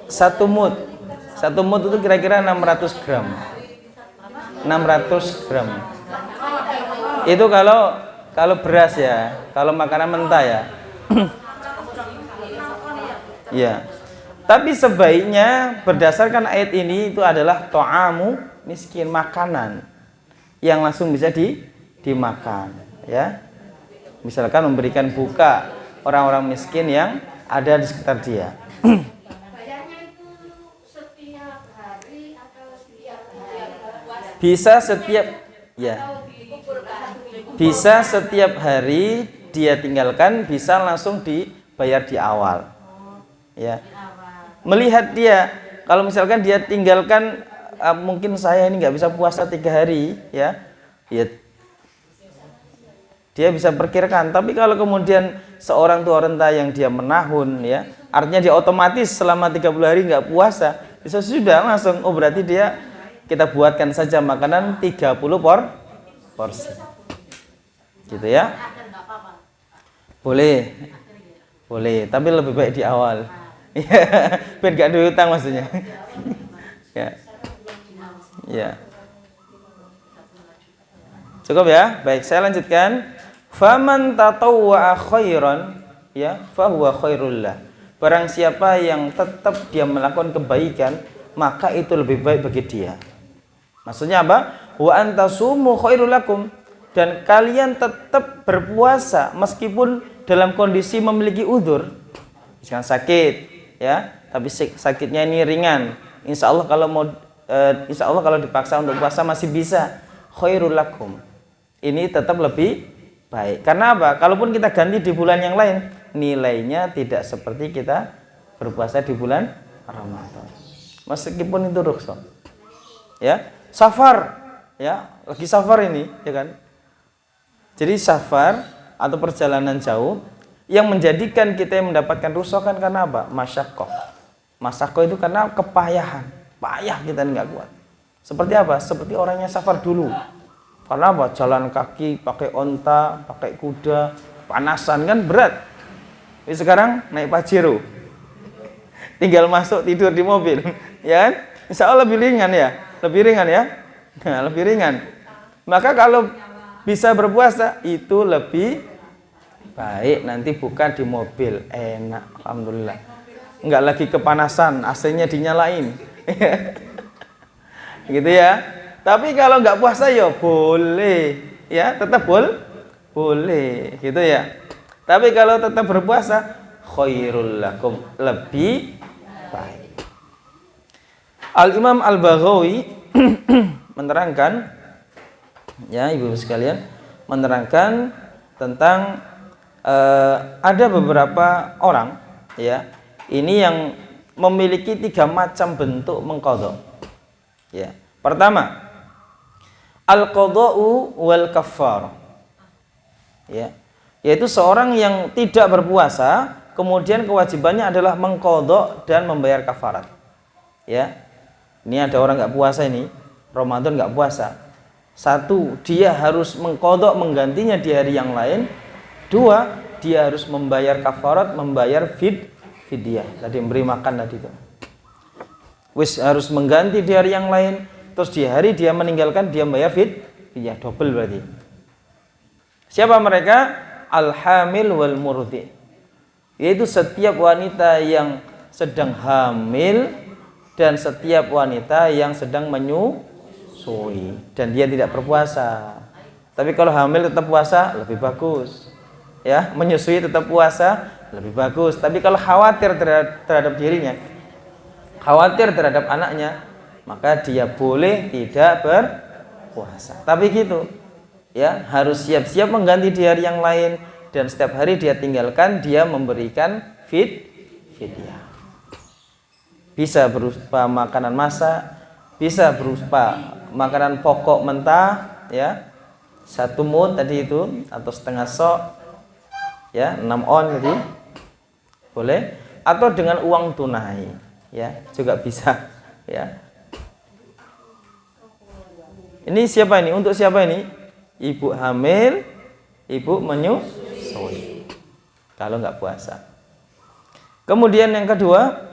S1: Satu mud itu kira-kira 600 gram. 600 gram. Itu kalau beras ya, kalau makanan mentah ya. Ya. Tapi sebaiknya berdasarkan ayat ini itu adalah to'amu miskin, makanan yang langsung bisa dimakan, ya. Misalkan memberikan buka orang-orang miskin yang ada di sekitar dia. Bisa setiap hari dia tinggalkan, bisa langsung dibayar di awal. Ya. Melihat dia, kalau misalkan dia tinggalkan, mungkin saya ini nggak bisa puasa 3 hari, ya dia bisa perkirakan. Tapi kalau kemudian seorang tua renta yang dia menahun, ya artinya dia otomatis selama 30 hari nggak puasa, bisa sudah langsung, oh berarti kita buatkan saja makanan 30 porsi, gitu ya. Boleh, tapi lebih baik di awal. Biar gak ada hutang maksudnya. Ya. Cukup ya. Baik, saya lanjutkan. Faman tatawwa'a khairan, ya, fahuwa khairul lah. Barang siapa yang tetap dia melakukan kebaikan, maka itu lebih baik bagi dia. Maksudnya apa? Wa antasumu khairul lakum. Dan kalian tetap berpuasa meskipun dalam kondisi memiliki udzur. Misalkan sakit, ya, tapi sakitnya ini ringan. Insya Allah kalau dipaksa untuk puasa masih bisa. Khairul lakum. Ini tetap lebih baik. Karena apa? Kalaupun kita ganti di bulan yang lain, nilainya tidak seperti kita berpuasa di bulan Ramadan. Meskipun itu rukhsah. Ya, safar, ya, lagi safar ini, ya kan? Jadi safar atau perjalanan jauh yang menjadikan kita yang mendapatkan rukhsah kan karena apa? Masyaqqah. Masyaqqah itu karena kepayahan. Payah kita nggak kuat. Seperti apa? Seperti orangnya safar dulu. Karena apa? Jalan kaki, pakai onta, pakai kuda, panasan kan berat. Jadi sekarang naik Pajero. Tinggal masuk tidur di mobil, ya kan? Insya Allah lebih ringan ya. Nah, lebih ringan. Maka kalau bisa berpuasa itu lebih baik, nanti buka di mobil, enak, alhamdulillah. Enggak lagi kepanasan, AC-nya dinyalain. Gitu ya. Tapi kalau enggak puasa ya boleh, ya, tetap boleh, gitu ya. Tapi kalau tetap berpuasa, khairul lakum, lebih baik. Al-Imam Al-Baghawi menerangkan, ya ibu sekalian, menerangkan tentang ada beberapa orang, ya, ini yang memiliki 3 macam bentuk mengqadha. Ya. Pertama, al-qadha'u wal kaffar. Ya. Yaitu seorang yang tidak berpuasa, kemudian kewajibannya adalah mengqadha dan membayar kafarat. Ya. Ini ada orang nggak puasa ini, Ramadan nggak puasa. 1, dia harus mengqadha, menggantinya di hari yang lain. 2, dia harus membayar kafarat, membayar fidyah. Tadi memberi makan tadi itu. Harus mengganti di hari yang lain, terus di hari dia meninggalkan dia membayar fidyah, double berarti. Siapa mereka? Al-hamil wal murdi. Yaitu setiap wanita yang sedang hamil dan setiap wanita yang sedang menyusui dan dia tidak berpuasa. Tapi kalau hamil tetap puasa lebih bagus. Ya, menyusui tetap puasa lebih bagus. Tapi kalau khawatir terhadap dirinya, khawatir terhadap anaknya, maka dia boleh tidak berpuasa. Tapi gitu, ya, harus siap-siap mengganti di hari yang lain dan setiap hari dia tinggalkan, dia memberikan fidyah. Bisa berupa makanan masak, bisa berupa makanan pokok mentah, ya, 1 mud tadi itu atau setengah sok, ya, 6 on tadi boleh, atau dengan uang tunai, ya, juga bisa, ya. Ini siapa ini? Untuk siapa ini? Ibu hamil, ibu menyusui kalau nggak puasa. Kemudian yang kedua,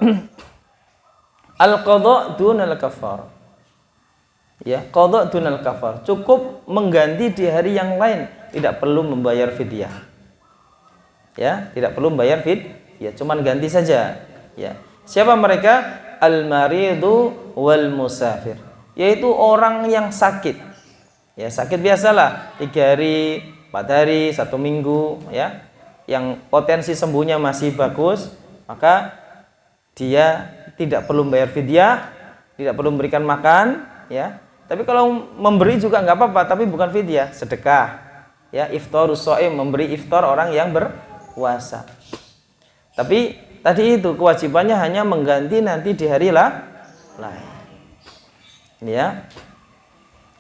S1: Al-qadha dunal kafar. Ya, qadha dunal kafar. Cukup mengganti di hari yang lain, tidak perlu membayar fidyah. Ya, tidak perlu membayar fidyah, cuman ganti saja. Ya. Siapa mereka? Al-maridu wal musafir, yaitu orang yang sakit. Ya, sakit biasalah 3 hari, 4 hari, 1 minggu, ya. Yang potensi sembuhnya masih bagus, maka dia tidak perlu membayar fidyah, tidak perlu memberikan makan, ya. Tapi kalau memberi juga nggak apa-apa, tapi bukan fidyah, sedekah. Ya, iftarus shaim, memberi iftar orang yang berpuasa. Tapi tadi itu kewajibannya hanya mengganti nanti di hari lain. Ini ya.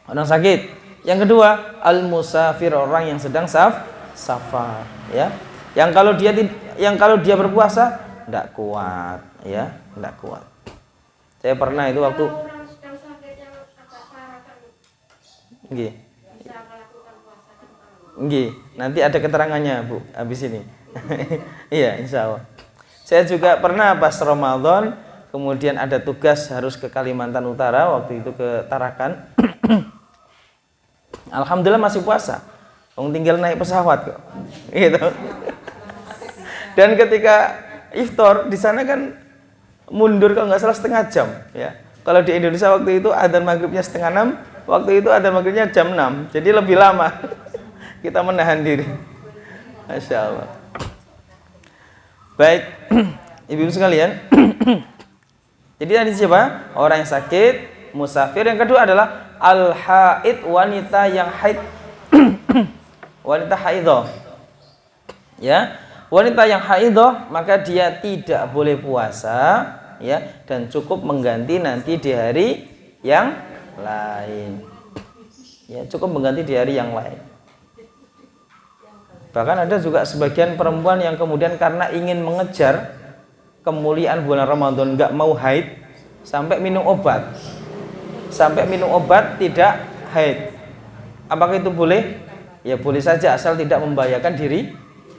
S1: Orang sakit. Yang kedua, al-musafir, orang yang sedang safar, ya. Yang kalau dia berpuasa enggak kuat, ya, enggak kuat. Saya pernah itu waktu nggih. Nggih, nanti ada keterangannya, Bu, habis ini. Iya, insya Allah. Saya juga pernah pas Ramadan, kemudian ada tugas harus ke Kalimantan Utara, waktu itu ke Tarakan. Alhamdulillah masih puasa. Tinggal naik pesawat kok. Gitu. Dan ketika iftar di sana kan mundur kalau nggak salah setengah jam, ya. Kalau di Indonesia waktu itu adzan maghribnya 5:30, waktu itu adzan maghribnya jam 6. Jadi lebih lama. Kita menahan diri. Masya Allah. Baik, ibu-ibu sekalian. Jadi tadi siapa? Orang yang sakit, musafir. Yang kedua adalah al-haid, wanita yang haid. Wanita haidah. Ya, wanita yang haidah maka dia tidak boleh puasa, ya, dan cukup mengganti nanti di hari yang lain. Ya, cukup mengganti di hari yang lain. Bahkan ada juga sebagian perempuan yang kemudian karena ingin mengejar kemuliaan bulan Ramadan nggak mau haid, sampai minum obat. Sampai minum obat tidak haid. Apakah itu boleh? Ya boleh saja asal tidak membahayakan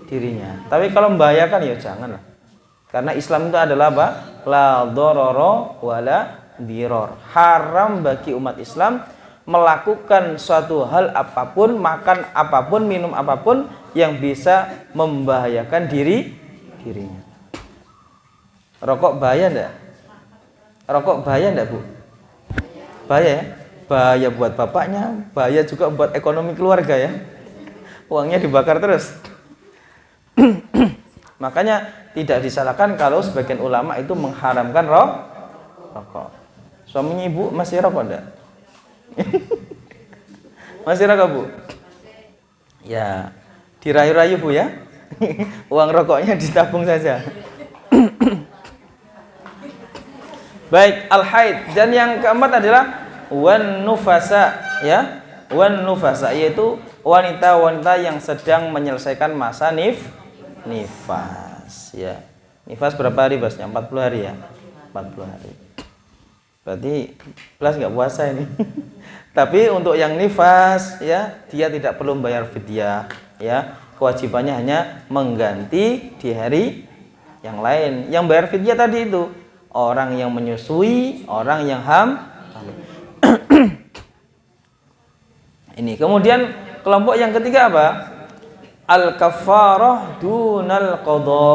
S1: dirinya. Tapi kalau membahayakan ya janganlah. Karena Islam itu adalah apa? La dharara wala diror. Haram bagi umat Islam melakukan suatu hal apapun, makan apapun, minum apapun yang bisa membahayakan dirinya. Rokok bahaya enggak? Rokok bahaya enggak, Bu? Bahaya ya? Bahaya buat bapaknya, bahaya juga buat ekonomi keluarga ya. Uangnya dibakar terus. Makanya tidak disalahkan kalau sebagian ulama itu mengharamkan rokok. Suaminya ibu masih rokok enggak? Masih rokok, Bu? Ya, dirayu-rayu, Bu ya. Uang rokoknya ditabung saja. Baik, al-haid. Dan yang keempat adalah wan nufasa, ya. Wan nufasa yaitu wanita-wanita yang sedang menyelesaikan masa nifas, ya. Nifas berapa hari, Basnya? 40 hari ya. 40 hari. Berarti plus nggak puasa ini. Tapi untuk yang nifas, ya, dia tidak perlu membayar fidyah, ya. Kewajibannya hanya mengganti di hari yang lain. Yang bayar fidyah tadi itu orang yang menyusui, orang yang hamil. Ini. Kemudian kelompok yang ketiga apa? Al-kafarah dunal qadha.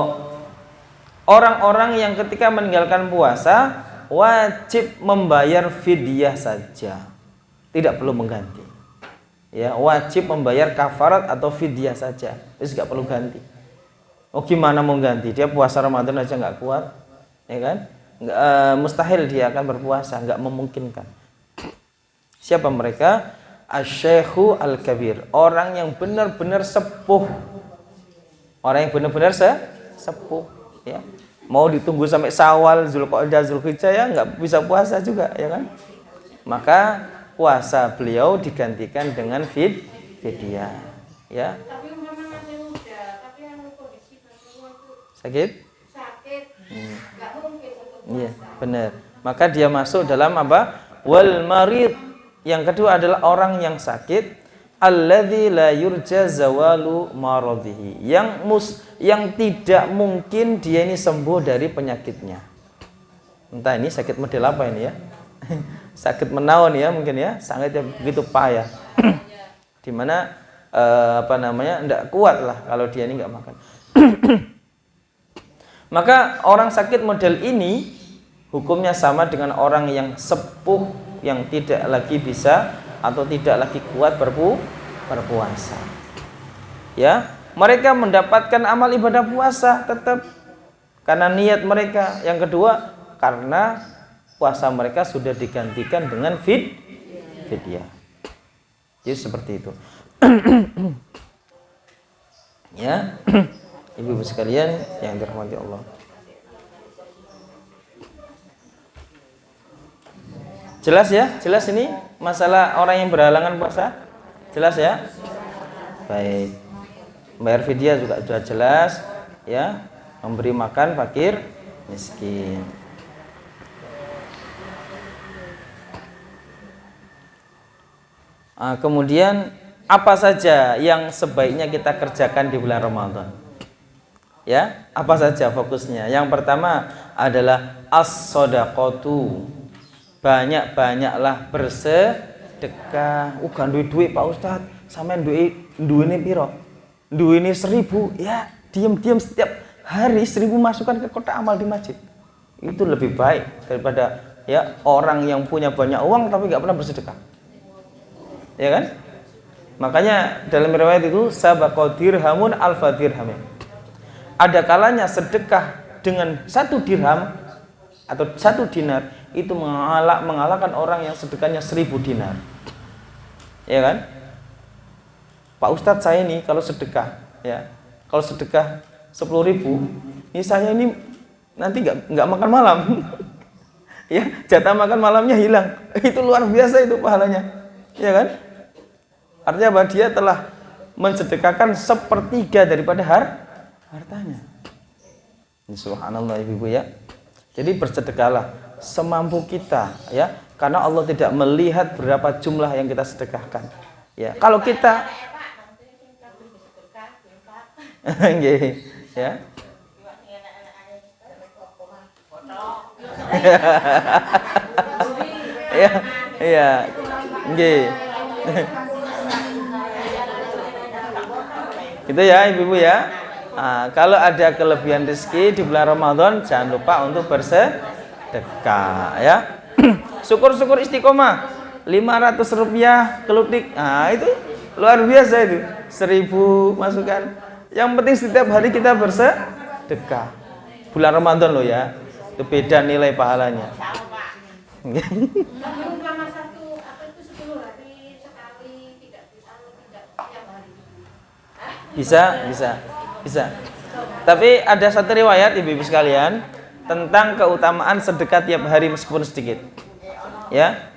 S1: Orang-orang yang ketika meninggalkan puasa wajib membayar fidyah saja, tidak perlu mengganti. Ya, wajib membayar kafarat atau fidyah saja, terus nggak perlu ganti. Oh, gimana mau ganti? Dia puasa Ramadan aja nggak kuat, ya kan? Mustahil dia akan berpuasa, nggak memungkinkan. Siapa mereka? Asy-syaikhu al-kabir, orang yang benar-benar sepuh. Orang yang benar-benar sepuh, ya. Mau ditunggu sampai Syawal, Zulqa'dah, Zulhijjah ya nggak bisa puasa juga, ya kan? Maka puasa beliau digantikan dengan fidyah, ya.
S2: Tapi umpamanya muda, tapi yang kondisi
S1: Sakit?
S2: nggak mungkin untuk puasa.
S1: Iya, benar. Maka dia masuk dalam apa? Wal marid. Yang kedua adalah orang yang sakit, alladzi la yurja zawalu maradhihi, yang tidak mungkin dia ini sembuh dari penyakitnya. Entah ini sakit model apa ini ya. Sakit menaun ya mungkin ya, sangat yang begitu payah. Dimana enggak kuat lah kalau dia ini enggak makan. Maka orang sakit model ini hukumnya sama dengan orang yang sepuh yang tidak lagi bisa atau tidak lagi kuat berpuasa. Ya, mereka mendapatkan amal ibadah puasa tetap karena niat mereka. Yang kedua, karena puasa mereka sudah digantikan dengan fidyah. Jadi seperti itu. Ya, ibu-ibu sekalian yang dirahmati Allah. Jelas ya? Jelas ini masalah orang yang berhalangan puasa? Jelas ya? Baik. Bayar fidyah juga sudah jelas ya. Memberi makan fakir miskin. Kemudian apa saja yang sebaiknya kita kerjakan di bulan Ramadan? Ya, apa saja fokusnya? Yang pertama adalah as-shadaqatu. Banyak-banyaklah bersedekah. Kan duit Pak Ustadz, sampean duwene piro? Duwene 1.000. Ya, diam-diam setiap hari 1.000 masukkan ke kotak amal di masjid. Itu lebih baik daripada ya orang yang punya banyak uang tapi nggak pernah bersedekah. Ya kan? Makanya dalam riwayat itu sabaqa dirhamun alfa dirham. Ada kalanya sedekah dengan 1 dirham atau 1 dinar itu mengalahkan orang yang sedekahnya 1.000 dinar. Ya kan? Pak Ustadz, saya ini kalau sedekah 10.000, ini saya ini nanti nggak makan malam. Ya, jatah makan malamnya hilang. Itu luar biasa itu pahalanya. Ya kan? Artinya bahwa dia telah mensedekahkan 1/3 daripada hartanya. Subhanallah ibu-ibu ya. Jadi bersedekahlah semampu kita ya, karena Allah tidak melihat berapa jumlah yang kita sedekahkan. Ya, kalau kita ya. Iya. Nggih. Gitu ya ibu-ibu ya. Kalau ada kelebihan rezeki di bulan Ramadan, jangan lupa untuk bersedekah ya. Syukur-syukur istiqomah 500 rupiah kelutik. Itu luar biasa itu. 1.000 masukkan. Yang penting setiap hari kita bersedekah. Bulan Ramadan loh ya. Itu beda nilai pahalanya. Bisa. Tapi ada satu riwayat ibu-ibu sekalian tentang keutamaan sedekah tiap hari meskipun sedikit. Ya.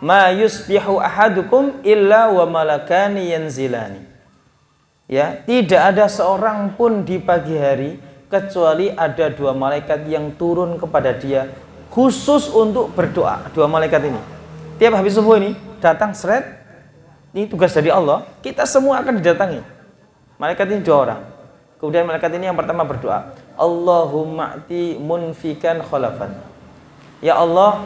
S1: Ma yusbihu ahadukum illa wa malakani yanzilani. Ya, tidak ada seorang pun di pagi hari kecuali ada 2 malaikat yang turun kepada dia khusus untuk berdoa. 2 malaikat ini. Tiap habis subuh ini datang seret. Ini tugas dari Allah. Kita semua akan didatangi. Malaikat ini 2 orang. Kemudian malaikat ini yang pertama berdoa, Allahumma ati munfikan khalafan. Ya Allah,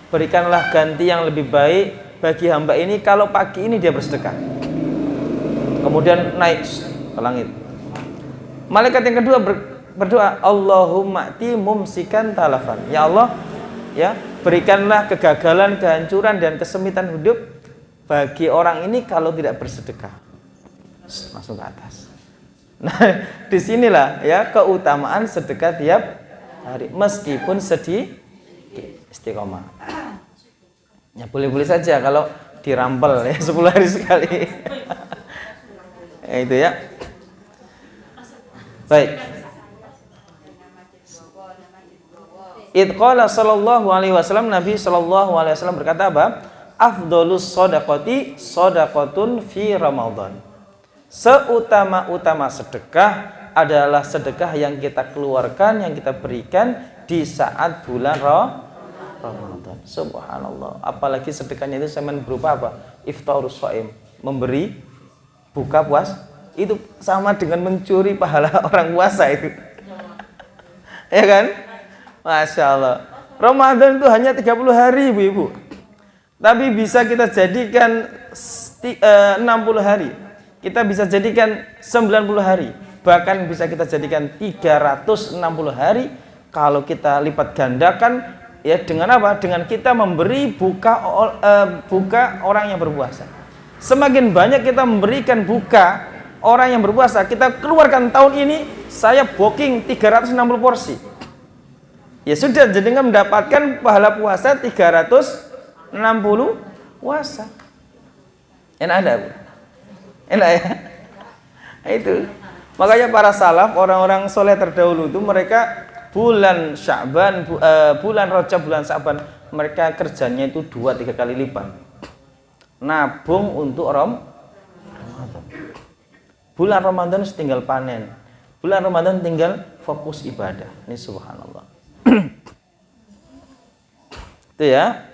S1: berikanlah ganti yang lebih baik bagi hamba ini kalau pagi ini dia bersedekah. Kemudian naik ke langit. Malaikat yang kedua berdoa, Allahumma ati mumsikan talafan. Ya Allah, ya, berikanlah kegagalan, kehancuran dan kesempitan hidup bagi orang ini kalau tidak bersedekah. Masuk ke atas. Nah, disinilah ya keutamaan sedekah tiap hari meskipun sedih istiqomah. Ya boleh-boleh saja kalau dirampel ya 10 hari sekali. Ya, itu ya. Baik. Idqala sallallahu alaihi wasallam, Nabi sallallahu alaihi wasallam berkata apa? Afdhalus shadaqati shadaqatun fi Ramadan. Seutama-utama sedekah adalah sedekah yang kita keluarkan, yang kita berikan di saat bulan Ramadan. Subhanallah. Apalagi sedekahnya itu semen berupa apa? Iftarus shaim, memberi buka puasa. Itu sama dengan mencuri pahala orang puasa itu. Ya kan? Masya Allah. Ramadan itu hanya 30 hari, Ibu-ibu. Tapi bisa kita jadikan 60 hari. Kita bisa jadikan 90 hari. Bahkan bisa kita jadikan 360 hari kalau kita lipat gandakan ya dengan apa? Dengan kita memberi buka orang yang berpuasa. Semakin banyak kita memberikan buka orang yang berpuasa, kita keluarkan tahun ini saya booking 360 porsi. Ya sudah, jenengan mendapatkan pahala puasa 360 puasa. Enak ada, Bu? Enak ya? Nah, itu. Makanya para salaf, orang-orang soleh terdahulu itu mereka bulan Sya'ban, bulan Rajab, bulan Sya'ban, mereka kerjanya itu 2-3 kali lipat. Nabung untuk Ramadan. Bulan Ramadan tinggal panen. Bulan Ramadan tinggal fokus ibadah. Ini subhanallah. Itu ya.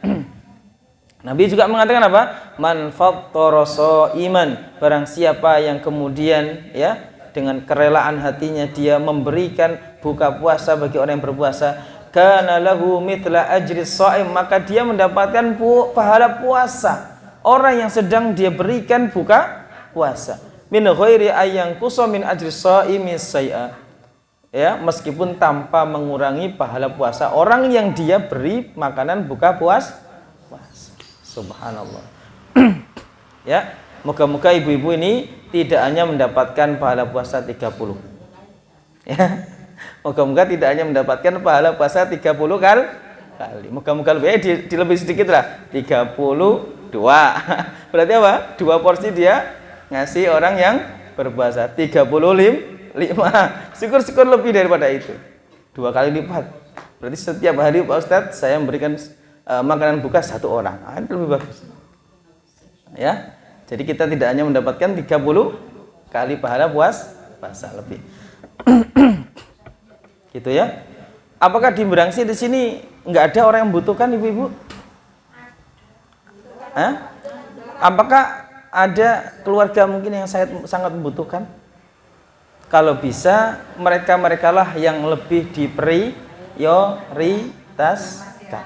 S1: Nabi juga mengatakan apa? Man fattara sha'iman, barang siapa yang kemudian ya dengan kerelaan hatinya dia memberikan buka puasa bagi orang yang berpuasa, kana lahu mithla ajri shaim, maka dia mendapatkan pahala puasa orang yang sedang dia berikan buka puasa. Min ghairi ayyang qusa min ajri shaimi say'a. Ya, meskipun tanpa mengurangi pahala puasa orang yang dia beri makanan buka puasa. Subhanallah. Ya, moga-moga ibu-ibu ini tidak hanya mendapatkan pahala puasa 30. Ya. Moga-moga tidak hanya mendapatkan pahala puasa 30 kali. Moga-moga lebih lebih sedikit lah, 32. Berarti apa? 2 porsi dia ngasih orang yang berpuasa, 35. Syukur-syukur lebih daripada itu. 2 kali lipat. Berarti setiap hari Pak Ustadz saya memberikan makanan buka 1 orang. Itu lebih bagus. Ya. Jadi kita tidak hanya mendapatkan 30 kali pahala puasa lebih. Gitu ya. Apakah di Merangsi di sini nggak ada orang yang membutuhkan, ibu-ibu? Apakah ada keluarga mungkin yang sangat membutuhkan? Kalau bisa mereka lah yang lebih diprioritaskan.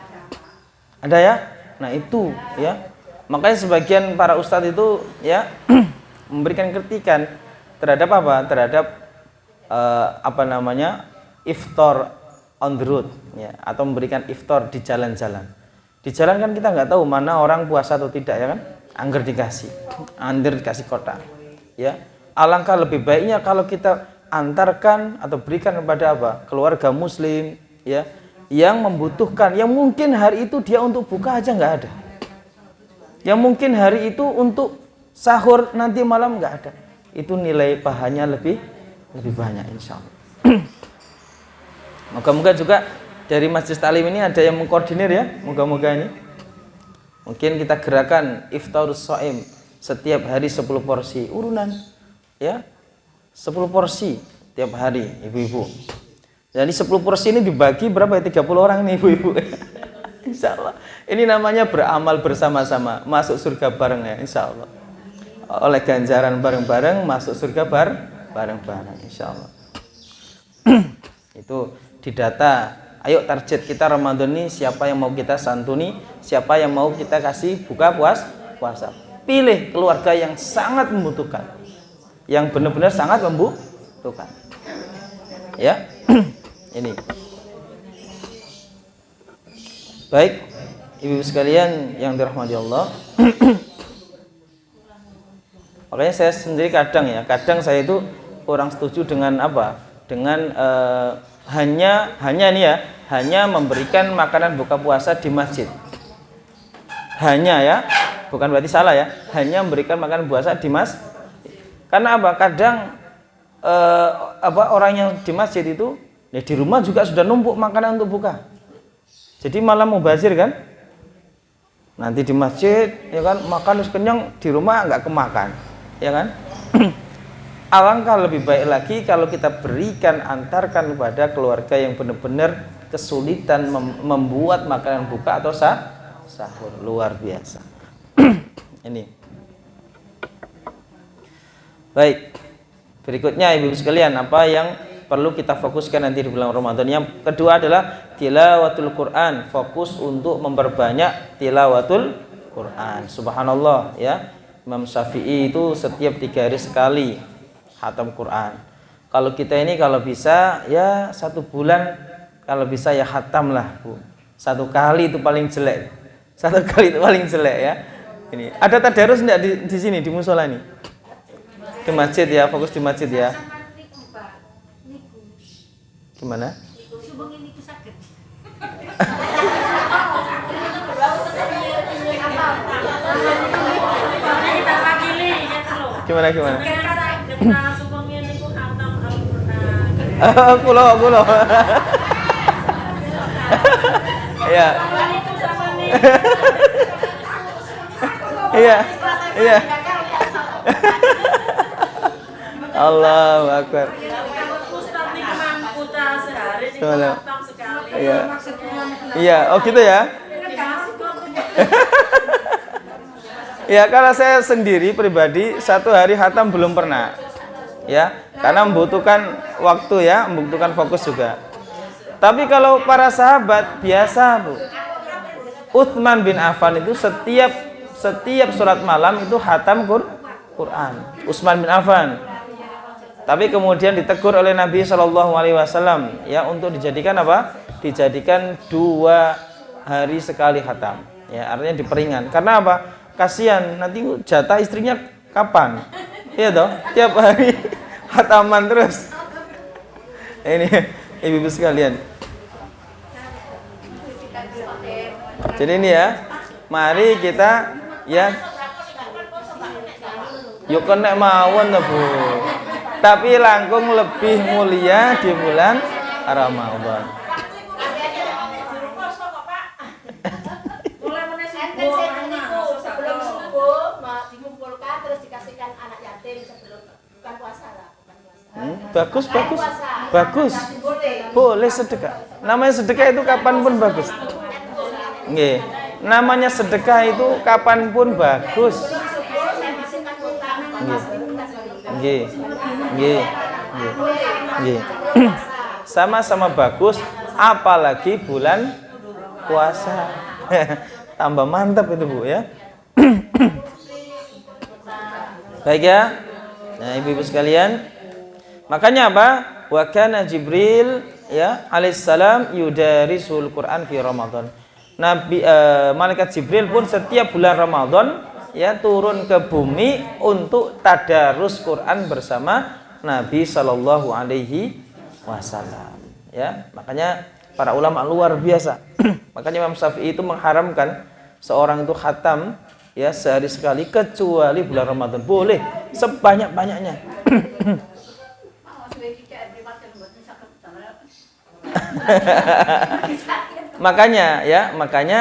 S1: Ada ya? Nah itu ya. Makanya sebagian para ustadz itu ya memberikan kritikan terhadap apa? Terhadap iftar on the road ya, atau memberikan iftar di jalan-jalan. Di jalan kan kita nggak tahu mana orang puasa atau tidak ya kan? Angger dikasih kotak. Ya. Alangkah lebih baiknya kalau kita antarkan atau berikan kepada apa? Keluarga muslim ya yang membutuhkan, yang mungkin hari itu dia untuk buka aja nggak ada. Yang mungkin hari itu untuk sahur nanti malam nggak ada. Itu nilai pahalanya lebih banyak insyaallah. Moga-moga juga dari Masjid Talim ini ada yang mengkoordinir ya. Moga-moga ini. Mungkin kita gerakan iftarus shaim setiap hari 10 porsi urunan. Ya. 10 porsi tiap hari ibu-ibu. Jadi 10 porsi ini dibagi berapa ya? 30 orang ini ibu-ibu. Insyaallah. Ini namanya beramal bersama-sama, masuk surga bareng ya insyaallah. Oleh ganjaran bareng-bareng masuk surga bareng-bareng insyaallah. Itu didata. Ayo target kita Ramadan ini siapa yang mau kita santuni, siapa yang mau kita kasih buka puasa. Pilih keluarga yang sangat membutuhkan. Yang benar-benar sangat membutuhkan. Ya. Ini. Baik, ibu-ibu sekalian yang dirahmati Allah. Makanya saya sendiri kadang saya itu kurang setuju dengan apa? Dengan hanya memberikan makanan buka puasa di masjid. Hanya ya, bukan berarti salah ya. Hanya memberikan makanan puasa di masjid. Karena apa? Kadang orang yang di masjid itu ya di rumah juga sudah numpuk makanan untuk buka. Jadi malah mubazir kan? Nanti di masjid ya kan makan terus kenyang, di rumah nggak kemakan, ya kan? Alangkah lebih baik lagi kalau kita berikan, antarkan kepada keluarga yang benar-benar kesulitan membuat makanan buka atau sahur. Luar biasa. Ini. Baik. Berikutnya ibu sekalian, apa yang perlu kita fokuskan nanti di bulan Ramadan. Yang kedua adalah tilawatul Quran, fokus untuk memperbanyak tilawatul Quran. Subhanallah ya, Imam Syafi'i itu setiap 3 hari sekali khatam Quran. Kalau kita ini kalau bisa ya 1 bulan, kalau bisa ya khatam lah Bu. 1 kali itu paling jelek. 1 kali itu paling jelek ya. Ini ada tadarus enggak di sini di musola ini? Di masjid ya, fokus di masjid ya. Gimana? Gimana? Kulo. Iya. Iya. Allahu Akbar. Iya, oh gitu ya. Ya, kalau saya sendiri pribadi 1 hari khatam belum pernah. Ya, karena membutuhkan waktu ya, membutuhkan fokus juga. Tapi kalau para sahabat biasa, Bu. Utsman bin Affan itu setiap sholat malam itu khatam Quran. Utsman bin Affan. Tapi kemudian ditegur oleh Nabi SAW ya untuk dijadikan apa? Dijadikan 2 hari sekali khatam. Ya, artinya diperingan. Karena apa? Kasihan nanti jatah istrinya kapan? Iya toh? Tiap hari khataman terus. Ini ibu-ibu sekalian. Jadi ini ya, mari kita ya yuk kena mawon Bu. Tapi langkung lebih mulia di bulan Ramadan.
S2: Sebelum subuh dikumpulkan terus dikasihkan anak yatim sebelum bukan puasa lah, bukan puasa.
S1: Bagus. Boleh sedekah. Namanya sedekah itu kapanpun bagus. Nggih. Namanya sedekah itu kapanpun bagus. Nggih. Sama-sama bagus, apalagi bulan puasa. Tambah mantap itu Bu ya. Baik ya. Nah, ibu-ibu sekalian, makanya apa? Wa kana Jibril ya alaihissalam yudarisul Quran fi Ramadan. Malaikat Jibril pun setiap bulan Ramadan ya turun ke bumi untuk tadarus Quran bersama Nabi sallallahu alaihi wasallam. Ya, makanya para ulama luar biasa. Makanya Imam Syafi'i itu mengharamkan seorang itu khatam ya sehari sekali kecuali bulan Ramadan. Boleh sebanyak-banyaknya. Makanya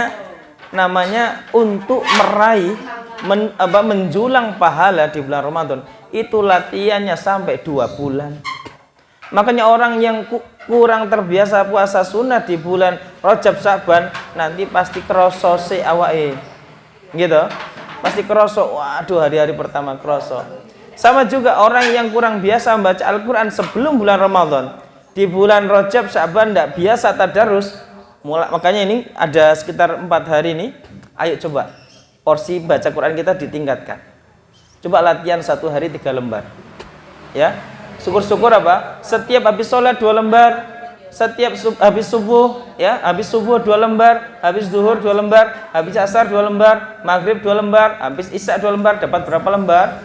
S1: namanya untuk meraih menjulang pahala di bulan Ramadan itu latihannya sampai 2 bulan. Makanya orang yang kurang terbiasa puasa sunnah di bulan Rajab Syaban nanti pasti kroso se awake. Gitu. Pasti kroso. Waduh, hari-hari pertama kroso. Sama juga orang yang kurang biasa membaca Al-Qur'an sebelum bulan Ramadan. Di bulan Rajab Syaban tidak biasa tadarus. Makanya ini ada sekitar 4 hari ini. Ayo coba porsi baca Quran kita ditingkatkan. Coba latihan 1 hari 3 lembar. Ya. Syukur-syukur apa? Setiap habis sholat 2 lembar, setiap habis subuh ya, habis subuh 2 lembar, habis zuhur 2 lembar, habis asar 2 lembar, maghrib 2 lembar, habis isya 2 lembar, dapat berapa lembar?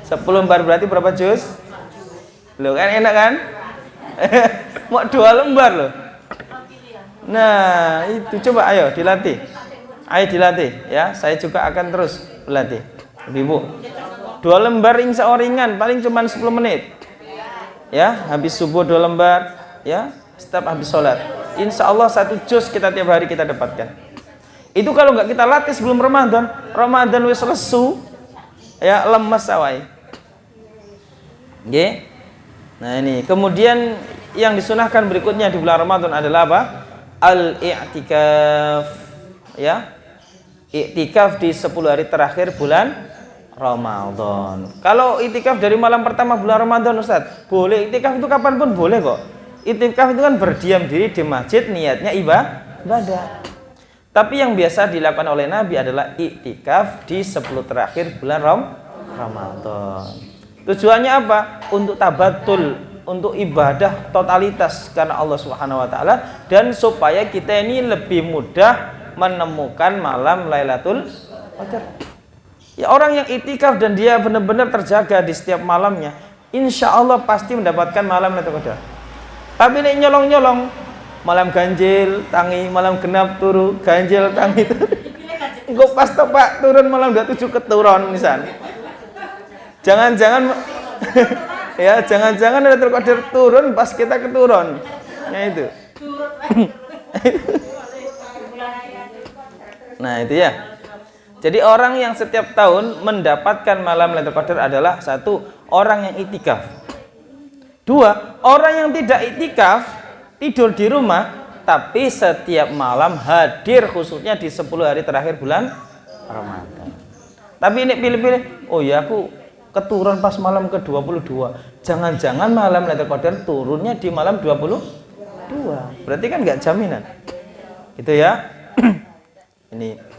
S1: 10 lembar berarti berapa juz? Loh kan enak kan? Mau 2 lembar loh. Nah, itu coba ayo dilatih. Ayo dilatih ya. Saya juga akan terus berlatih. Ibu. 2 lembar insya Allah ringan, paling cuma 10 menit. Ya, habis subuh 2 lembar, ya, setiap habis sholat. Insya Allah 1 juz kita tiap hari kita dapatkan. Itu kalau nggak kita latih sebelum Ramadan, Ramadan wis lesu, ya lemas awai. Oke. Nah ini, kemudian yang disunahkan berikutnya di bulan Ramadan adalah apa? Al-i'tikaf, ya. I'tikaf di 10 hari terakhir bulan Ramadan. Kalau itikaf dari malam pertama bulan Ramadan, Ustaz, boleh. Itikaf itu kapanpun boleh kok. Itikaf itu kan berdiam diri di masjid, niatnya ibadah. Tapi yang biasa dilakukan oleh Nabi adalah itikaf di 10 terakhir bulan Ramadan. Tujuannya apa? Untuk tabatul, untuk ibadah totalitas karena Allah Subhanahu wa taala, dan supaya kita ini lebih mudah menemukan malam Lailatul Qadar. Ya, orang yang itikaf dan dia benar-benar terjaga di setiap malamnya, insya Allah pasti mendapatkan malam Lailatul Qadar. Tapi ini nyolong-nyolong, malam ganjil tangi, malam genap turu, ganjil tangi turu. Engko pas tepak turun malam 27 keturun misal. Jangan-jangan ya, jangan-jangan Lailatul Qadar turun pas kita keturun. Nah itu. Nah itu ya. Jadi orang yang setiap tahun mendapatkan malam Lailatul Qadar adalah satu, orang yang itikaf. Dua, orang yang tidak itikaf, tidur di rumah, tapi setiap malam hadir khususnya di 10 hari terakhir bulan Ramadan. Tapi ini pilih-pilih, oh ya aku keturun pas malam ke-22. Jangan-jangan malam Lailatul Qadar turunnya di malam 22. Berarti kan nggak jaminan. Itu ya. Ini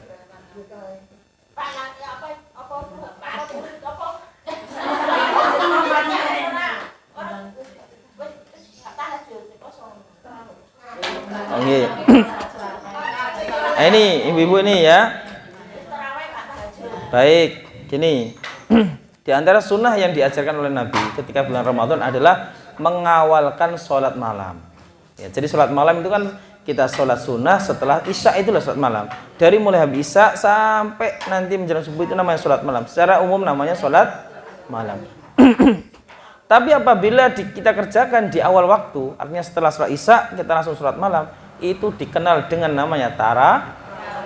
S1: Oke. Nah, ini ibu-ibu ini ya. Baik, gini. Di antara sunnah yang diajarkan oleh Nabi ketika bulan Ramadan adalah mengawalkan sholat malam. Ya, jadi sholat malam itu kan kita sholat sunnah setelah isya, itulah sholat malam. Dari mulai habis isya sampai nanti menjelang subuh itu namanya sholat malam. Secara umum namanya sholat malam. Tapi apabila kita kerjakan di awal waktu, artinya setelah sholat isya kita langsung sholat malam, itu dikenal dengan namanya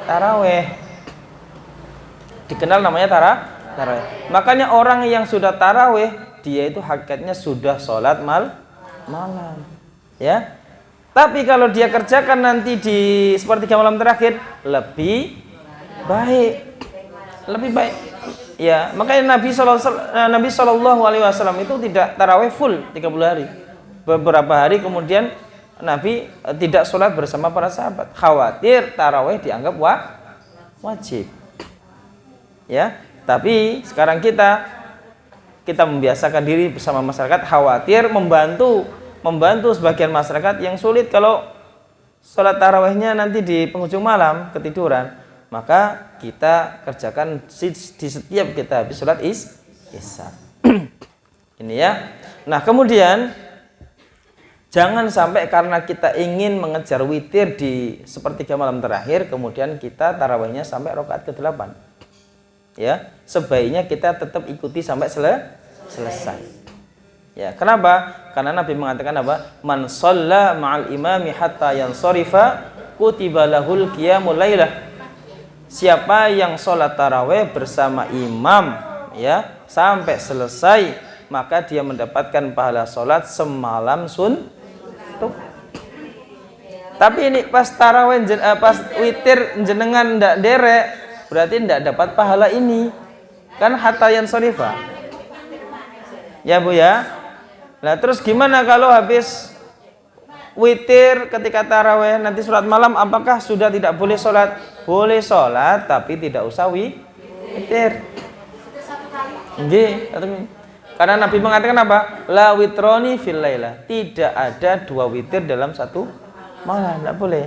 S1: taraweh. Dikenal namanya taraweh. Makanya orang yang sudah taraweh, dia itu hakikatnya sudah sholat malam. Ya. Tapi kalau dia kerjakan nanti di sepertiga malam terakhir, lebih baik. Ya, makanya Nabi Shallallahu Alaihi Wasallam itu tidak taraweh full 30 hari. Beberapa hari kemudian Nabi tidak sholat bersama para sahabat, khawatir taraweh dianggap wajib. Ya, tapi sekarang kita membiasakan diri bersama masyarakat, khawatir membantu sebagian masyarakat yang sulit kalau sholat tarawehnya nanti di penghujung malam ketiduran. Maka kita kerjakan di setiap kita habis sholat isya. Ini ya. Nah kemudian jangan sampai karena kita ingin mengejar witir di sepertiga malam terakhir, kemudian kita tarawihnya sampai rakaat ke-8. Ya, sebaiknya kita tetap ikuti sampai selesai. Ya, kenapa? Karena Nabi mengatakan apa? Man shalla ma'al imami hatta yansarifa kutiba lahul qiyamul lailah. Siapa yang sholat taraweh bersama imam ya sampai selesai, maka dia mendapatkan pahala sholat semalam suntuk. Tapi ini pas taraweh pas witir jenengan ndak derek, berarti ndak dapat pahala ini. Kan hatayan sharifa. Ya Bu ya. Nah, terus gimana kalau habis witir ketika taraweh nanti sholat malam, apakah sudah tidak boleh sholat? Boleh sholat tapi tidak usah witir. Karena Nabi mengatakan apa? La witroni fil laila. Tidak ada 2 witir dalam satu malam. Tidak boleh.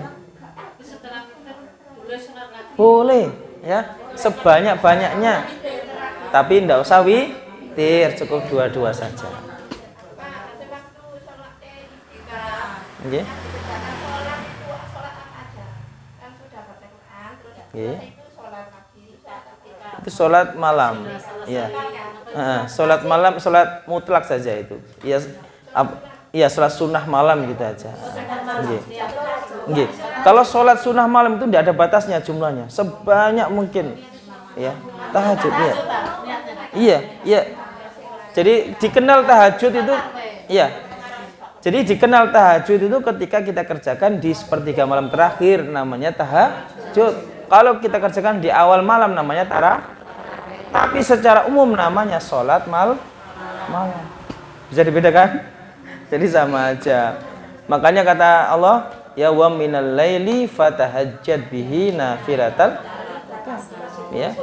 S1: Boleh ya, sebanyak-banyaknya. Tapi tidak usah witir, cukup 2 saja. Okay. Itu sholat malam. Ya. Sholat malam, sholat mutlak saja itu. Iya, sholat sunnah malam gitu aja. Kalau sholat sunnah malam itu tidak ada batasnya jumlahnya, sebanyak mungkin. Ya, tahajud ya. Iya. Jadi dikenal tahajud itu, iya. Jadi dikenal tahajud itu ketika kita kerjakan di sepertiga malam terakhir, namanya tahajud. Kalau kita kerjakan di awal malam namanya Tapi secara umum namanya sholat malam. Bisa dibedakan? Jadi sama aja. Makanya kata Allah, ya wa minal laili fatahajjad bihi nafilatan. Ya.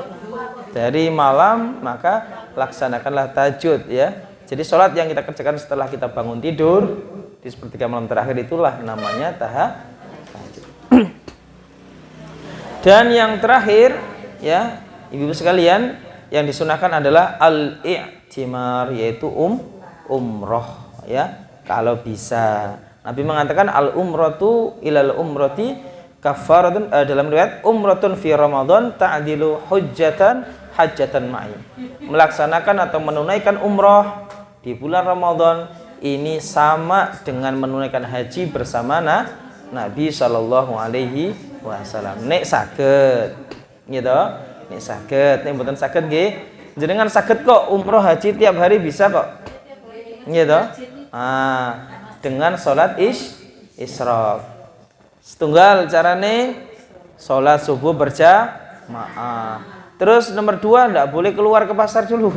S1: Dari malam maka laksanakanlah tahajud ya. Jadi sholat yang kita kerjakan setelah kita bangun tidur di sepertiga malam terakhir itulah namanya tahajud. Dan yang terakhir ya, ibu-ibu sekalian, yang disunahkan adalah al-i'timar, yaitu umroh ya, kalau bisa. Nabi mengatakan al-umratu ilal umrati kafaratun, dalam riwayat umratun fi Ramadan ta'dilu hujjatan hajjatan ma'i. Melaksanakan atau menunaikan umroh di bulan Ramadan ini sama dengan menunaikan haji bersama Nabi Shallallahu Alaihi Wasallam. Nek saged, gitu. Nek saged, nek mboten saged nggih, jenengan saged kok umroh haji tiap hari bisa kok, gitu. Dengan sholat isyraq. Setunggal carane sholat subuh berjamaah. Terus nomor 2, ndak boleh keluar ke pasar dulu,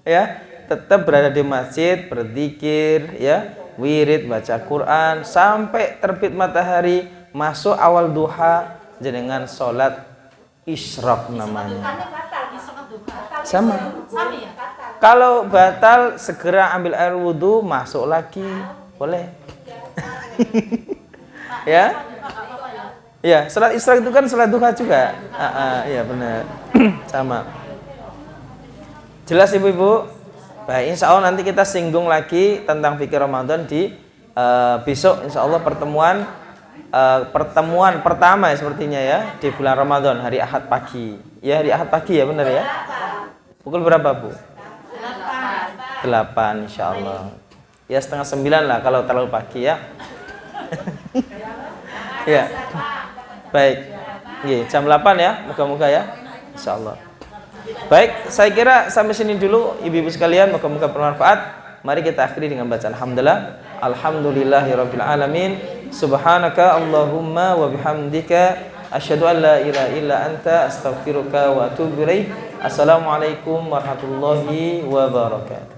S1: ya. Tetap berada di masjid, berzikir ya, wirid, baca Quran sampai terbit matahari, masuk awal duha jenengan sholat isyraq namanya. Sama. Kalau batal segera ambil air wudhu, masuk lagi, boleh. Ya. Ya, sholat isyraq itu kan sholat duha juga. Iya benar. Sama. Jelas ibu-ibu? Baik, insya Allah nanti kita singgung lagi tentang fikih Ramadan di besok, insya Allah pertemuan pertama ya, sepertinya ya, di bulan Ramadan, hari Ahad pagi. Ya, hari Ahad pagi ya, benar ya? Pukul berapa, Bu? 8 insya Allah. Ya, 8:30 lah kalau terlalu pagi ya. Ya. Baik. Jam 8 ya, moga-moga ya. Insya Allah. Baik, saya kira sampai sini dulu ibu-ibu sekalian, moga-moga bermanfaat. Mari kita akhiri dengan bacaan alhamdulillah. Alhamdulillahirabbil alamin. Subhanaka Allahumma wa bihamdika asyhadu an la ilaha illa anta astaghfiruka wa atubu ilaik. Assalamualaikum warahmatullahi wabarakatuh.